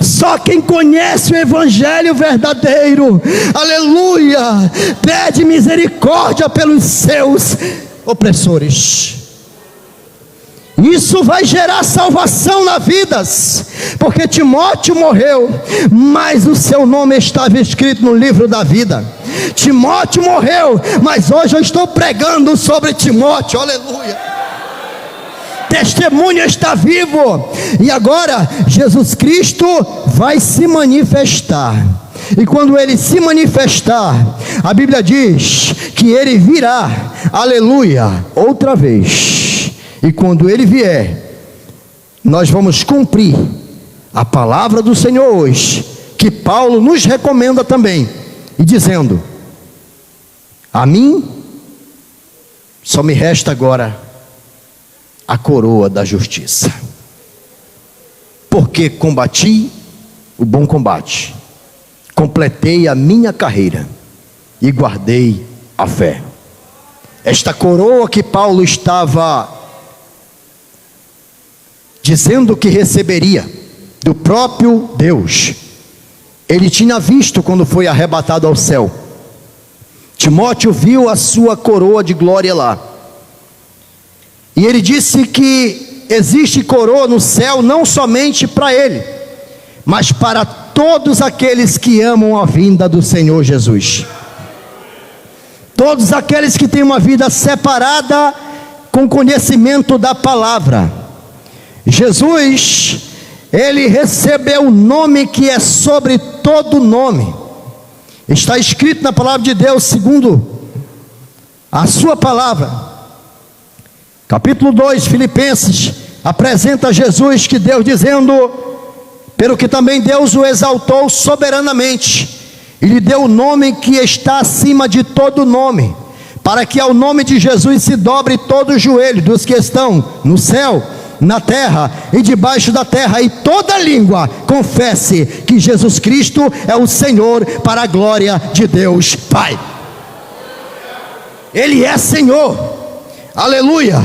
Só quem conhece o evangelho verdadeiro, aleluia, pede misericórdia pelos seus opressores. Isso vai gerar salvação nas vidas, porque Timóteo morreu, mas o seu nome estava escrito no livro da vida. Timóteo morreu, mas hoje eu estou pregando sobre Timóteo, aleluia. Testemunho está vivo, e agora Jesus Cristo vai se manifestar. E quando ele se manifestar, a Bíblia diz que ele virá, aleluia, outra vez. E quando ele vier, nós vamos cumprir a palavra do Senhor hoje, que Paulo nos recomenda também, e dizendo: a mim só me resta agora a coroa da justiça, porque combati o bom combate, completei a minha carreira e guardei a fé. Esta coroa que Paulo estava dizendo que receberia do próprio Deus, ele tinha visto quando foi arrebatado ao céu. Timóteo viu a sua coroa de glória lá, e ele disse que existe coroa no céu não somente para ele, mas para todos aqueles que amam a vinda do Senhor Jesus. Todos aqueles que têm uma vida separada com conhecimento da palavra. Jesus, ele recebeu um nome que é sobre todo nome. Está escrito na palavra de Deus, segundo a sua palavra. Capítulo 2, Filipenses, apresenta Jesus que Deus dizendo: pelo que também Deus o exaltou soberanamente, e lhe deu o nome que está acima de todo nome, para que ao nome de Jesus se dobre todo o joelho dos que estão no céu, na terra e debaixo da terra, e toda língua confesse que Jesus Cristo é o Senhor, para a glória de Deus Pai. Ele é Senhor, aleluia.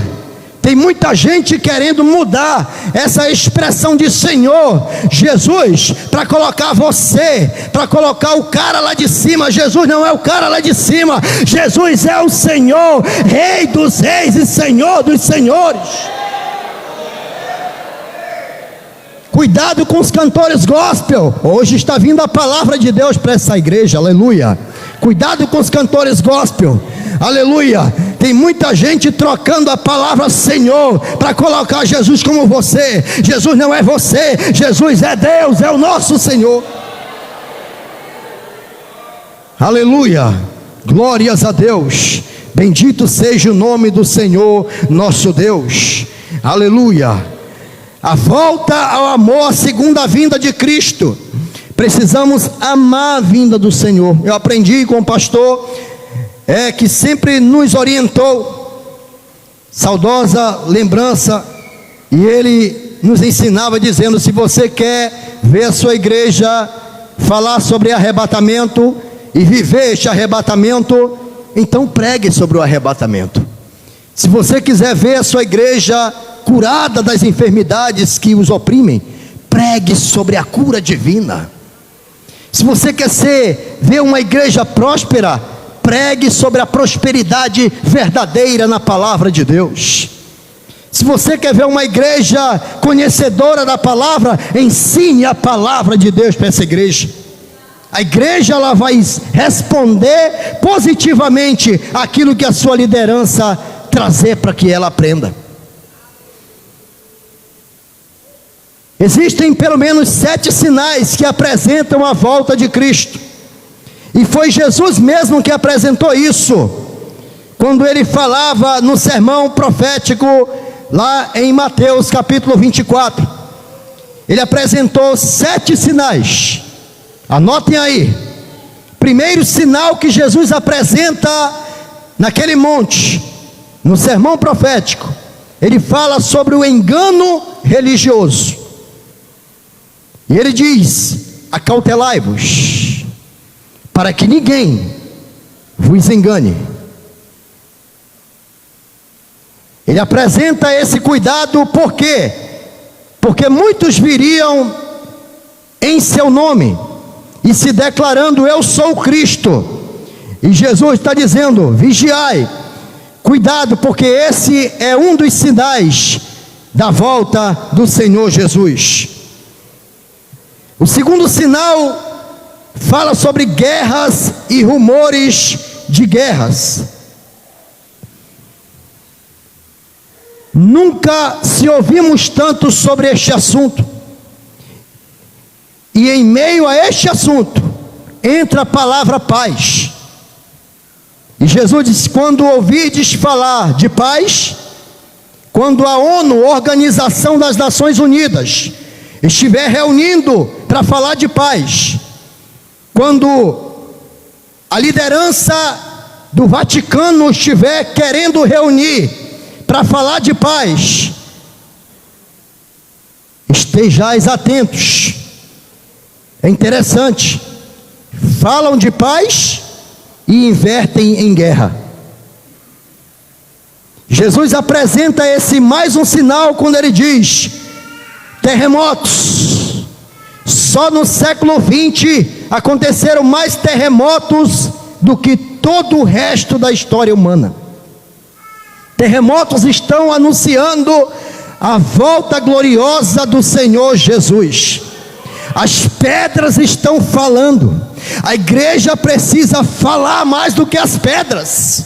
Tem muita gente querendo mudar essa expressão de Senhor Jesus para colocar você, para colocar o cara lá de cima. Jesus não é o cara lá de cima, Jesus é o Senhor, Rei dos reis e Senhor dos senhores. Cuidado com os cantores gospel. Hoje está vindo a palavra de Deus para essa igreja, aleluia. Cuidado com os cantores gospel, aleluia. Tem muita gente trocando a palavra Senhor para colocar Jesus como você. Jesus não é você, Jesus é Deus, é o nosso Senhor. Aleluia, glórias a Deus. Bendito seja o nome do Senhor nosso Deus, aleluia. A volta ao amor, a segunda vinda de Cristo. Precisamos amar a vinda do Senhor. Eu aprendi com o pastor que sempre nos orientou, saudosa lembrança, e ele nos ensinava dizendo: se você quer ver a sua igreja falar sobre arrebatamento e viver este arrebatamento, então pregue sobre o arrebatamento. Se você quiser ver a sua igreja curada das enfermidades que os oprimem, pregue sobre a cura divina. Se você quer ver uma igreja próspera, pregue sobre a prosperidade verdadeira na palavra de Deus. Se você quer ver uma igreja conhecedora da palavra, ensine a palavra de Deus para essa igreja. A igreja, ela vai responder positivamente aquilo que a sua liderança trazer para que ela aprenda. Existem pelo menos 7 sinais que apresentam a volta de Cristo, e foi Jesus mesmo que apresentou isso, quando ele falava no sermão profético, lá em Mateus capítulo 24, ele apresentou 7 sinais, anotem aí. Primeiro sinal que Jesus apresenta naquele monte, no sermão profético, ele fala sobre o engano religioso. E ele diz: acautelai-vos, para que ninguém vos engane. Ele apresenta esse cuidado, por quê? Porque muitos viriam em seu nome, e se declarando: eu sou o Cristo. E Jesus está dizendo: vigiai, cuidado, porque esse é um dos sinais da volta do Senhor Jesus. O segundo sinal fala sobre guerras e rumores de guerras. Nunca se ouvimos tanto sobre este assunto, e em meio a este assunto entra a palavra paz. E Jesus disse: quando ouvides falar de paz, quando a ONU, Organização das Nações Unidas, estiver reunindo para falar de paz, quando a liderança do Vaticano estiver querendo reunir para falar de paz, estejais atentos. É interessante, falam de paz e invertem em guerra. Jesus apresenta esse mais um sinal quando ele diz: terremotos. Só no século 20 aconteceram mais terremotos do que todo o resto da história humana. Terremotos estão anunciando a volta gloriosa do Senhor Jesus. As pedras estão falando. A igreja precisa falar mais do que as pedras.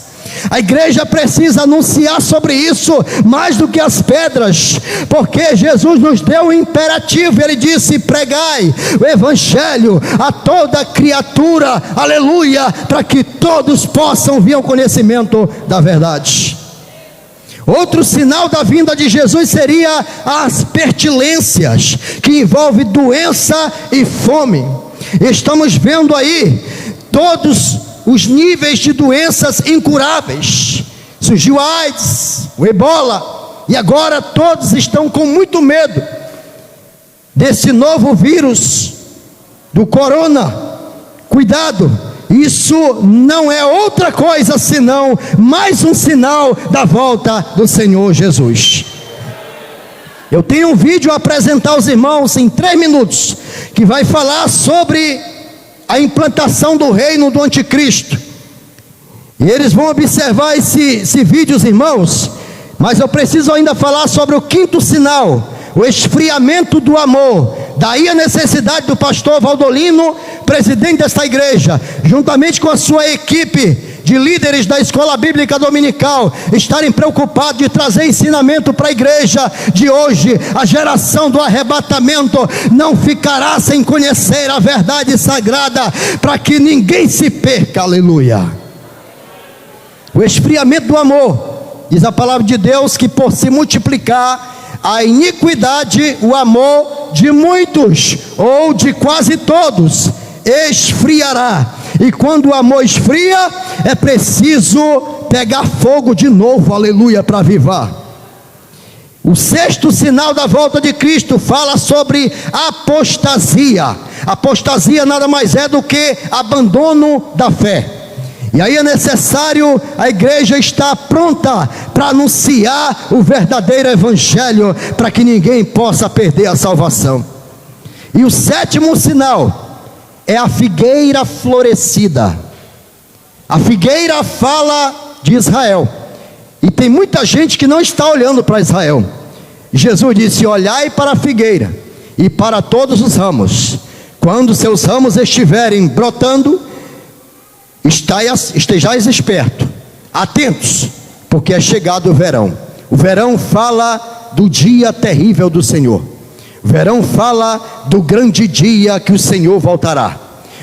A igreja precisa anunciar sobre isso mais do que as pedras, porque Jesus nos deu um imperativo. Ele disse: pregai o evangelho a toda criatura, aleluia, para que todos possam vir ao conhecimento da verdade. Outro sinal da vinda de Jesus seria as pestilências, que envolve doença e fome. Estamos vendo aí todos os níveis de doenças incuráveis. Surgiu a AIDS, o Ebola, E agora todos estão com muito medo desse novo vírus, do corona. Cuidado, isso não é outra coisa senão mais um sinal da volta do Senhor Jesus. Eu tenho um vídeo a apresentar aos irmãos em 3 minutos, que vai falar sobre a implantação do reino do anticristo. E eles vão observar esse vídeo, os irmãos. Mas eu preciso ainda falar sobre o 5º sinal, o esfriamento do amor. Daí a necessidade do pastor Valdolino, presidente desta igreja, juntamente com a sua equipe de líderes da escola bíblica dominical, estarem preocupados de trazer ensinamento para a igreja de hoje. A geração do arrebatamento não ficará sem conhecer a verdade sagrada, para que ninguém se perca. Aleluia. O esfriamento do amor, diz a palavra de Deus, que por se multiplicar a iniquidade, o amor de muitos, ou de quase todos, esfriará. E quando o amor esfria, é preciso pegar fogo de novo, aleluia, para avivar. O 6º sinal da volta de Cristo fala sobre apostasia. Apostasia nada mais é do que abandono da fé. E aí é necessário a igreja estar pronta para anunciar o verdadeiro evangelho, para que ninguém possa perder a salvação. E o 7º sinal é a figueira florescida. A figueira fala de Israel, e tem muita gente que não está olhando para Israel. Jesus disse: olhai para a figueira e para todos os ramos. Quando seus ramos estiverem brotando, estejais espertos, atentos, porque é chegado o verão. O verão fala do dia terrível do Senhor. O verão fala do grande dia que o Senhor voltará.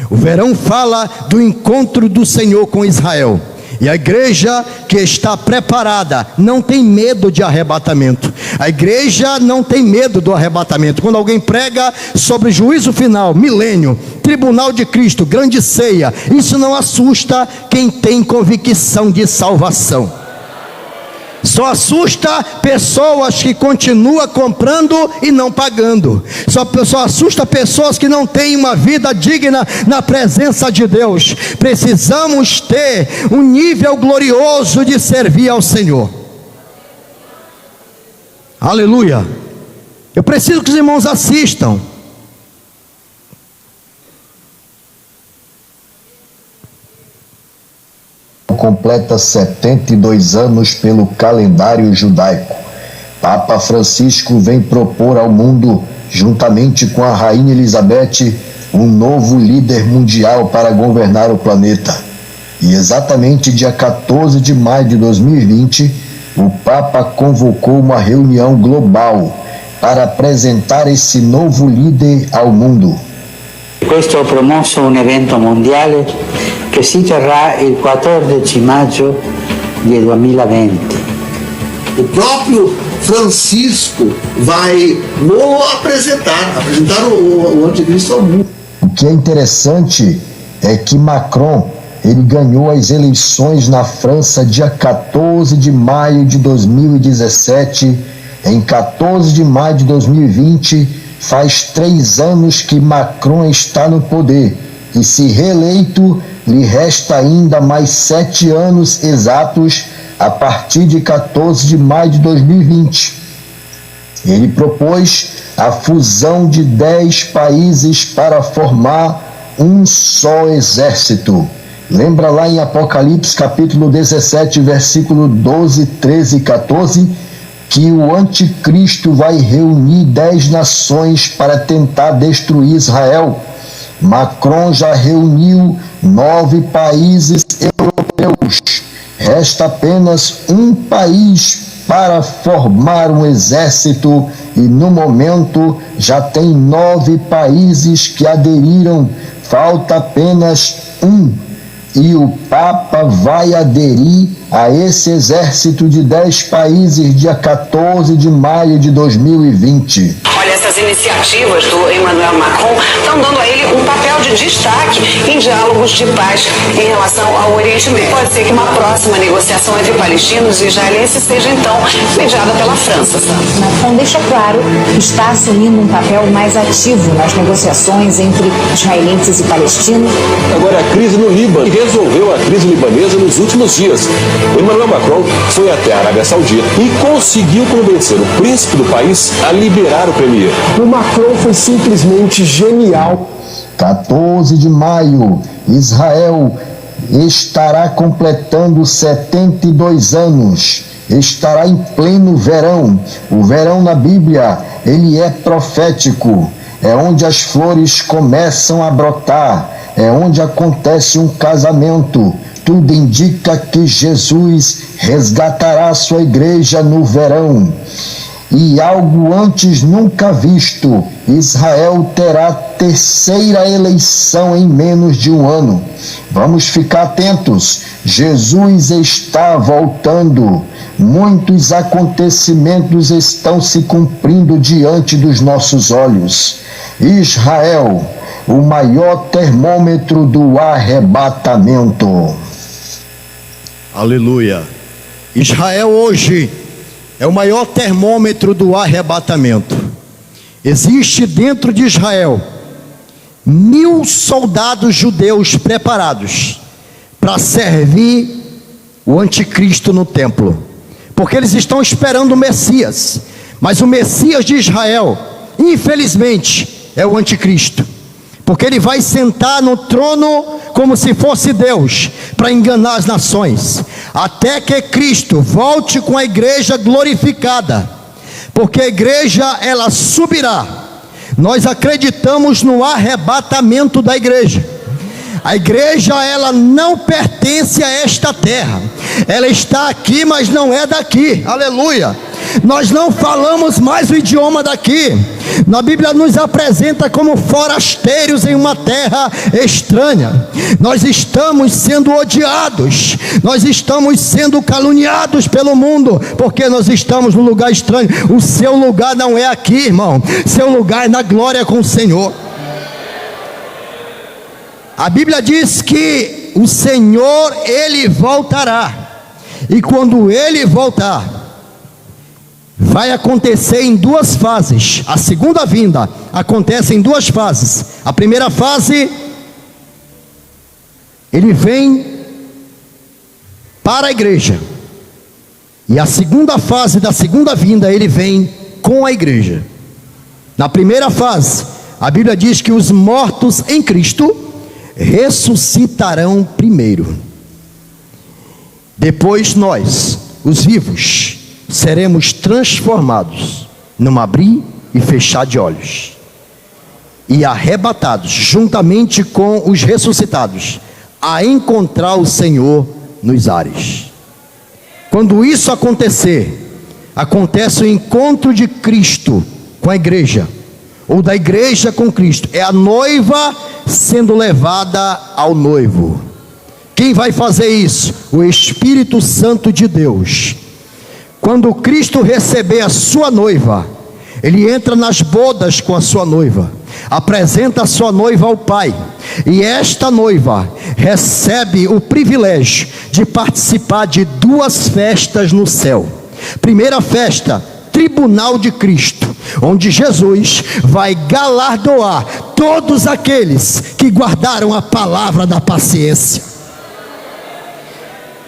O verão fala do encontro do Senhor com Israel. E a igreja que está preparada não tem medo de arrebatamento. A igreja não tem medo do arrebatamento. Quando alguém prega sobre juízo final, milênio, tribunal de Cristo, grande ceia, isso não assusta quem tem convicção de salvação. Só assusta pessoas que continuam comprando e não pagando. Só assusta pessoas que não têm uma vida digna na presença de Deus. Precisamos ter um nível glorioso de servir ao Senhor. Aleluia. Eu preciso que os irmãos assistam. Completa 72 anos pelo calendário judaico. Papa Francisco vem propor ao mundo, juntamente com a Rainha Elizabeth, um novo líder mundial para governar o planeta. E exatamente dia 14 de maio de 2020, o Papa convocou uma reunião global para apresentar esse novo líder ao mundo. Questo ha promosso un evento mondiale che si terrà il 14 maggio del 2020. O próprio Francisco vai apresentar o anticristo ao mundo. O que é interessante é que Macron, ele ganhou as eleições na França dia 14 de maio de 2017. Em 14 de maio de 2020, faz 3 anos que Macron está no poder, e se reeleito, lhe resta ainda mais 7 anos exatos a partir de 14 de maio de 2020. Ele propôs a fusão de 10 países para formar um só exército. Lembra lá em Apocalipse capítulo 17, versículo 12, 13 e 14, que o anticristo vai reunir 10 nações para tentar destruir Israel. Macron já reuniu 9 países europeus. Resta apenas um país para formar um exército, e no momento já tem 9 países que aderiram. Falta apenas um. E o Papa vai aderir a esse exército de 10 países dia 14 de maio de 2020. Olha, essa Essas iniciativas do Emmanuel Macron estão dando a ele um papel de destaque em diálogos de paz em relação ao Oriente Médio. Pode ser que uma próxima negociação entre palestinos e israelenses seja então mediada pela França. Macron deixa claro que está assumindo um papel mais ativo nas negociações entre israelenses e palestinos. Agora, a crise no Líbano resolveu a crise libanesa nos últimos dias. O Emmanuel Macron foi até a Arábia Saudita e conseguiu convencer o príncipe do país a liberar o premier. O Macron foi simplesmente genial. 14 de maio, Israel estará completando 72 anos. Estará em pleno verão. O verão na Bíblia, ele é profético. É onde as flores começam a brotar. É onde acontece um casamento. Tudo indica que Jesus resgatará a sua igreja no verão. E algo antes nunca visto, Israel terá terceira eleição em menos de um ano. Vamos ficar atentos, Jesus está voltando. Muitos acontecimentos estão se cumprindo diante dos nossos olhos. Israel, o maior termômetro do arrebatamento. Aleluia. Israel hoje é o maior termômetro do arrebatamento. Existe dentro de Israel 1000 soldados judeus preparados para servir o anticristo no templo, porque eles estão esperando o Messias. Mas o Messias de Israel, infelizmente, é o anticristo, porque ele vai sentar no trono como se fosse Deus, para enganar as nações, até que Cristo volte com a igreja glorificada, porque a igreja, ela subirá. Nós acreditamos no arrebatamento da igreja. A igreja, ela não pertence a esta terra, ela está aqui, mas não é daqui. Aleluia. Nós não falamos mais o idioma daqui. Na Bíblia nos apresenta como forasteiros em uma terra estranha. Nós estamos sendo odiados, nós estamos sendo caluniados pelo mundo, porque nós estamos no lugar estranho. O seu lugar não é aqui, irmão. Seu lugar é na glória com o Senhor. A Bíblia diz que o Senhor, ele voltará, e quando ele voltar, vai acontecer em duas fases. A segunda vinda acontece em duas fases. A primeira fase, ele vem para a igreja, e a segunda fase da segunda vinda, ele vem com a igreja. Na primeira fase, a Bíblia diz que os mortos em Cristo ressuscitarão primeiro. Depois nós, os vivos, seremos transformados num abrir e fechar de olhos, e arrebatados juntamente com os ressuscitados a encontrar o Senhor nos ares. Quando isso acontecer, acontece o encontro de Cristo com a igreja, ou da igreja com Cristo. É a noiva sendo levada ao noivo. Quem vai fazer isso? O Espírito Santo de Deus. Quando Cristo receber a sua noiva, ele entra nas bodas com a sua noiva, apresenta a sua noiva ao Pai, e esta noiva recebe o privilégio de participar de duas festas no céu. Primeira festa, tribunal de Cristo, onde Jesus vai galardoar todos aqueles que guardaram a palavra da paciência.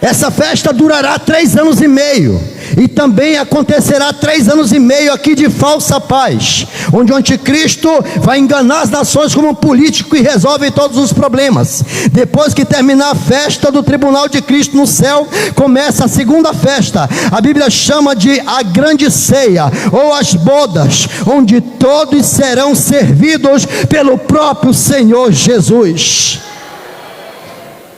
Essa festa durará 3 anos e meio, e também acontecerá 3 anos e meio aqui de falsa paz, onde o anticristo vai enganar as nações como um político e resolve todos os problemas. Depois que terminar a festa do tribunal de Cristo no céu, começa a segunda festa. A Bíblia chama de a grande ceia, ou as bodas, onde todos serão servidos pelo próprio Senhor Jesus.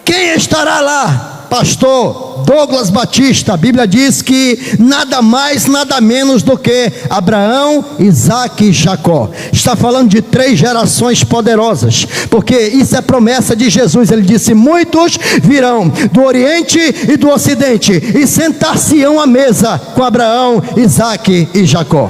Quem estará lá? Pastor Douglas Batista. A Bíblia diz que nada mais, nada menos do que Abraão, Isaque e Jacó. Está falando de 3 gerações poderosas, porque isso é promessa de Jesus. Ele disse: muitos virão do Oriente e do Ocidente e sentar-se-ão à mesa com Abraão, Isaque e Jacó.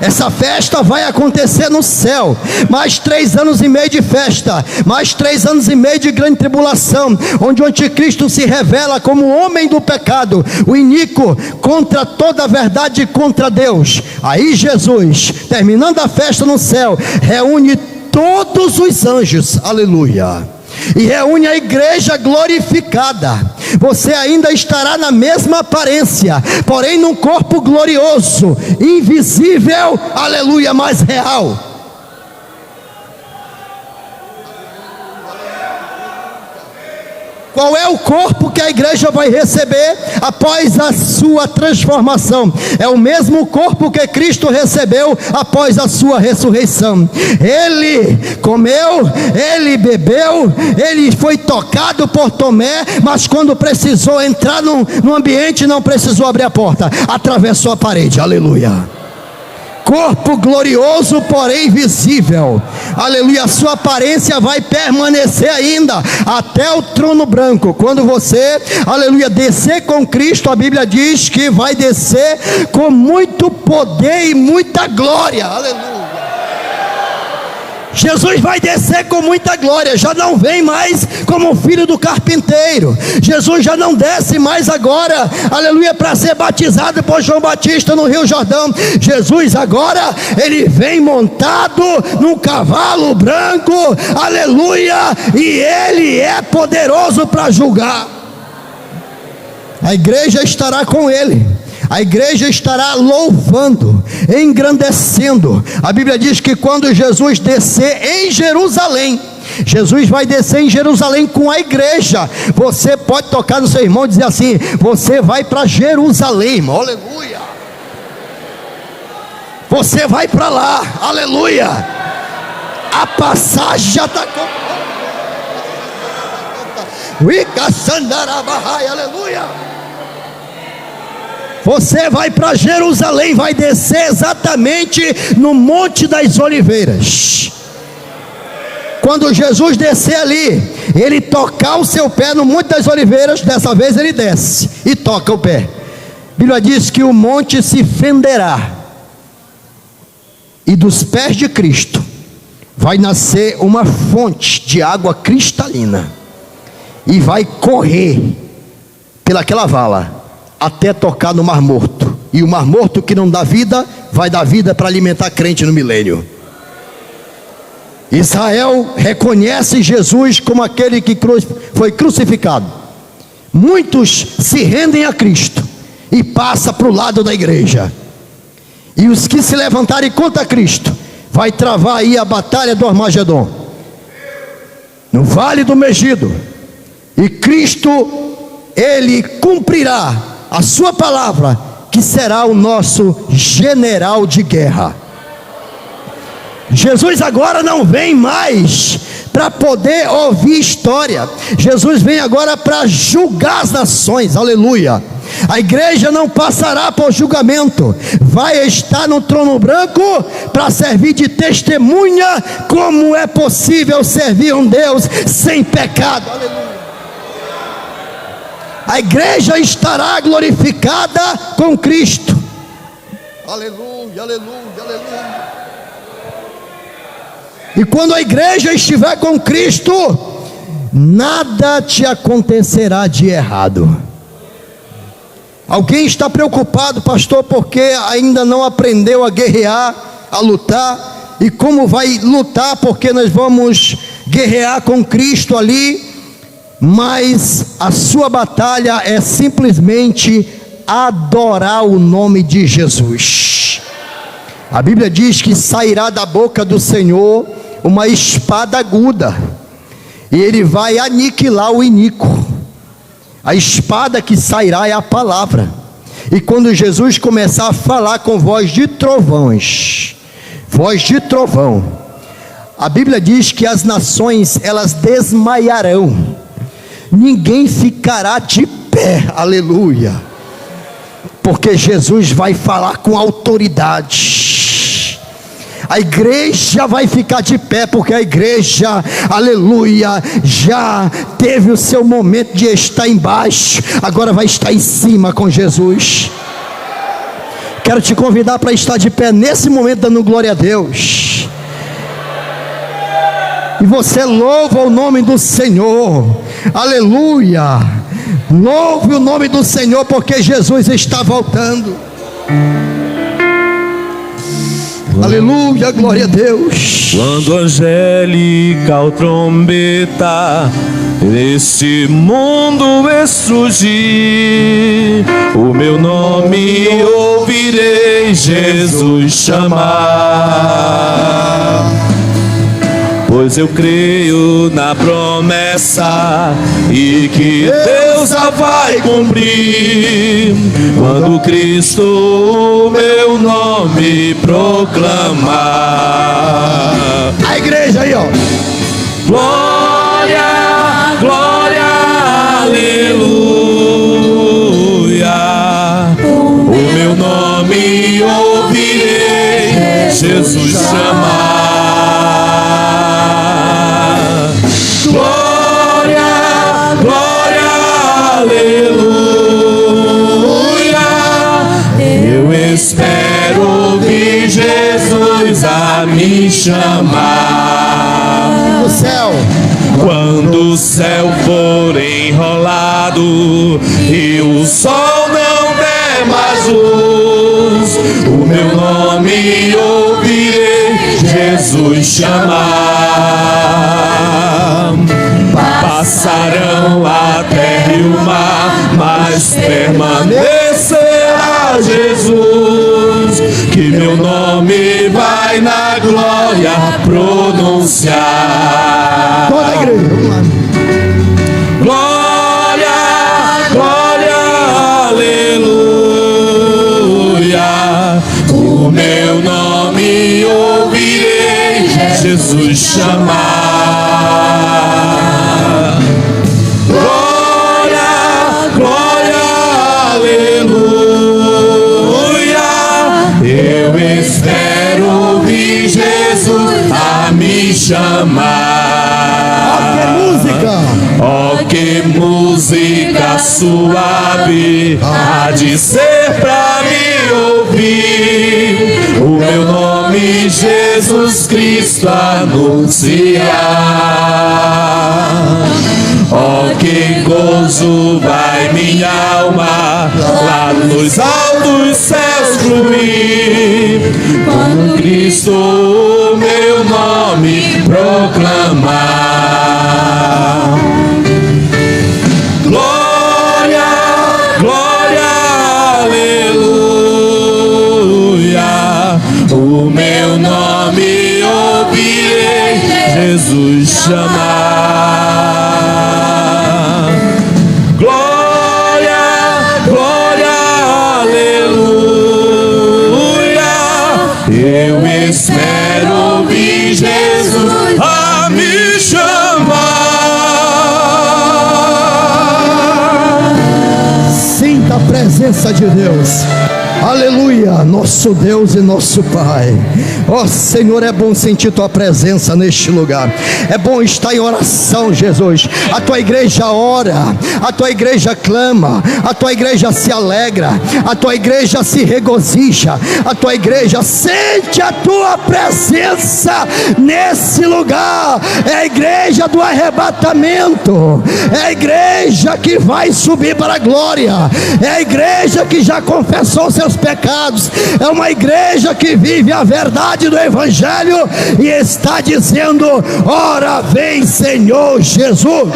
Essa festa vai acontecer no céu. Mais 3 anos e meio de festa, mais 3 anos e meio de grande tribulação, onde o anticristo se revela como o homem do pecado, o iníquo, contra toda a verdade e contra Deus. Aí Jesus, terminando a festa no céu, reúne todos os anjos, aleluia, e reúne a igreja glorificada. Você ainda estará na mesma aparência, porém num corpo glorioso, invisível, aleluia, mas real. Qual é o corpo que a igreja vai receber após a sua transformação? É o mesmo corpo que Cristo recebeu após a sua ressurreição. Ele comeu, ele bebeu, ele foi tocado por Tomé, mas quando precisou entrar num ambiente, não precisou abrir a porta, atravessou a parede, aleluia. Corpo glorioso, porém visível, aleluia. A sua aparência vai permanecer ainda até o trono branco. Quando você, aleluia, descer com Cristo, a Bíblia diz que vai descer com muito poder e muita glória, aleluia. Jesus vai descer com muita glória, já não vem mais como filho do carpinteiro. Jesus já não desce mais agora, aleluia, para ser batizado por João Batista no Rio Jordão. Jesus agora, ele vem montado num cavalo branco, aleluia, e ele é poderoso para julgar. A igreja estará com ele. A igreja estará louvando, engrandecendo. A Bíblia diz que quando Jesus descer em Jerusalém, Jesus vai descer em Jerusalém com a igreja. Você pode tocar no seu irmão e dizer assim: você vai para Jerusalém, irmão, aleluia. Você vai para lá, aleluia. A passagem já está aleluia. Você vai para Jerusalém, vai descer exatamente no Monte das Oliveiras. Quando Jesus descer ali, ele tocar o seu pé no Monte das Oliveiras, dessa vez ele desce e toca o pé. A Bíblia diz que o monte se fenderá, e dos pés de Cristo vai nascer uma fonte de água cristalina, e vai correr pelaquela vala até tocar no Mar Morto. E o Mar Morto, que não dá vida, vai dar vida para alimentar crente no milênio. Israel reconhece Jesus como aquele que foi crucificado. Muitos se rendem a Cristo e passam para o lado da igreja. E os que se levantarem contra Cristo, vai travar aí a batalha do Armagedon, no vale do Megido. E Cristo, ele cumprirá a sua palavra, que será o nosso general de guerra. Jesus agora não vem mais para poder ouvir história. Jesus vem agora para julgar as nações, aleluia. A igreja não passará por julgamento, vai estar no trono branco para servir de testemunha como é possível servir um Deus sem pecado, aleluia. A igreja estará glorificada com Cristo. Aleluia, aleluia, aleluia. E quando a igreja estiver com Cristo, nada te acontecerá de errado. Alguém está preocupado, pastor, porque ainda não aprendeu a guerrear, a lutar. E como vai lutar? Porque nós vamos guerrear com Cristo ali. Mas a sua batalha é simplesmente adorar o nome de Jesus. A Bíblia diz que sairá da boca do Senhor uma espada aguda, e ele vai aniquilar o iníquo. A espada que sairá é a palavra. E quando Jesus começar a falar com voz de trovões, voz de trovão, a Bíblia diz que as nações, elas desmaiarão. Ninguém ficará de pé, aleluia, porque Jesus vai falar com autoridade. A igreja vai ficar de pé, porque a igreja, aleluia, já teve o seu momento de estar embaixo, agora vai estar em cima com Jesus. quero te convidar para estar de pé nesse momento, dando glória a Deus. E você louva o nome do Senhor. Aleluia. Louve o nome do Senhor, porque Jesus está voltando. Aleluia, glória a Deus. Quando angélica trombeta neste mundo surgir, o meu nome ouvirei Jesus chamar. Pois eu creio na promessa e que Deus a vai cumprir, quando Cristo o meu nome proclamar. A igreja aí, ó. Glória, glória, aleluia. O meu nome ouvirei Jesus chamar. Glória, glória, aleluia. Eu espero ouvir Jesus a me chamar. No céu. Quando o céu for enrolado e o sol não der mais luz, o meu nome ouvirei Jesus chamar. Passarão a terra e o mar, mas permanecerá Jesus, que meu nome vai na glória pronunciar. Toda a igreja, vamos lá. Glória, glória, aleluia. O meu nome ouvirei Jesus chamar. Glória, glória, aleluia. Eu espero ouvir Jesus a me chamar. Oh, que música suave há de ser pra me ouvir, o meu nome Jesus Cristo anunciar. Oh, que gozo vai minha alma lá nos altos céus fluir, quando Cristo o meu nome proclamar. Glória, glória, aleluia. O meu nome ouvirei Jesus chamar. Glória, glória, aleluia. Eu espero ouvir Jesus a me chamar. Sinta a presença de Deus. Aleluia, nosso Deus e nosso Pai. Ó Senhor, é bom sentir tua presença neste lugar. É bom estar em oração, Jesus. A tua igreja ora, a tua igreja clama, a tua igreja se alegra, a tua igreja se regozija, a tua igreja sente a tua presença nesse lugar. É a igreja do arrebatamento, é a igreja que vai subir para a glória, é a igreja que já confessou seus pecados, é uma igreja que vive a verdade do Evangelho e está dizendo: ora vem Senhor Jesus.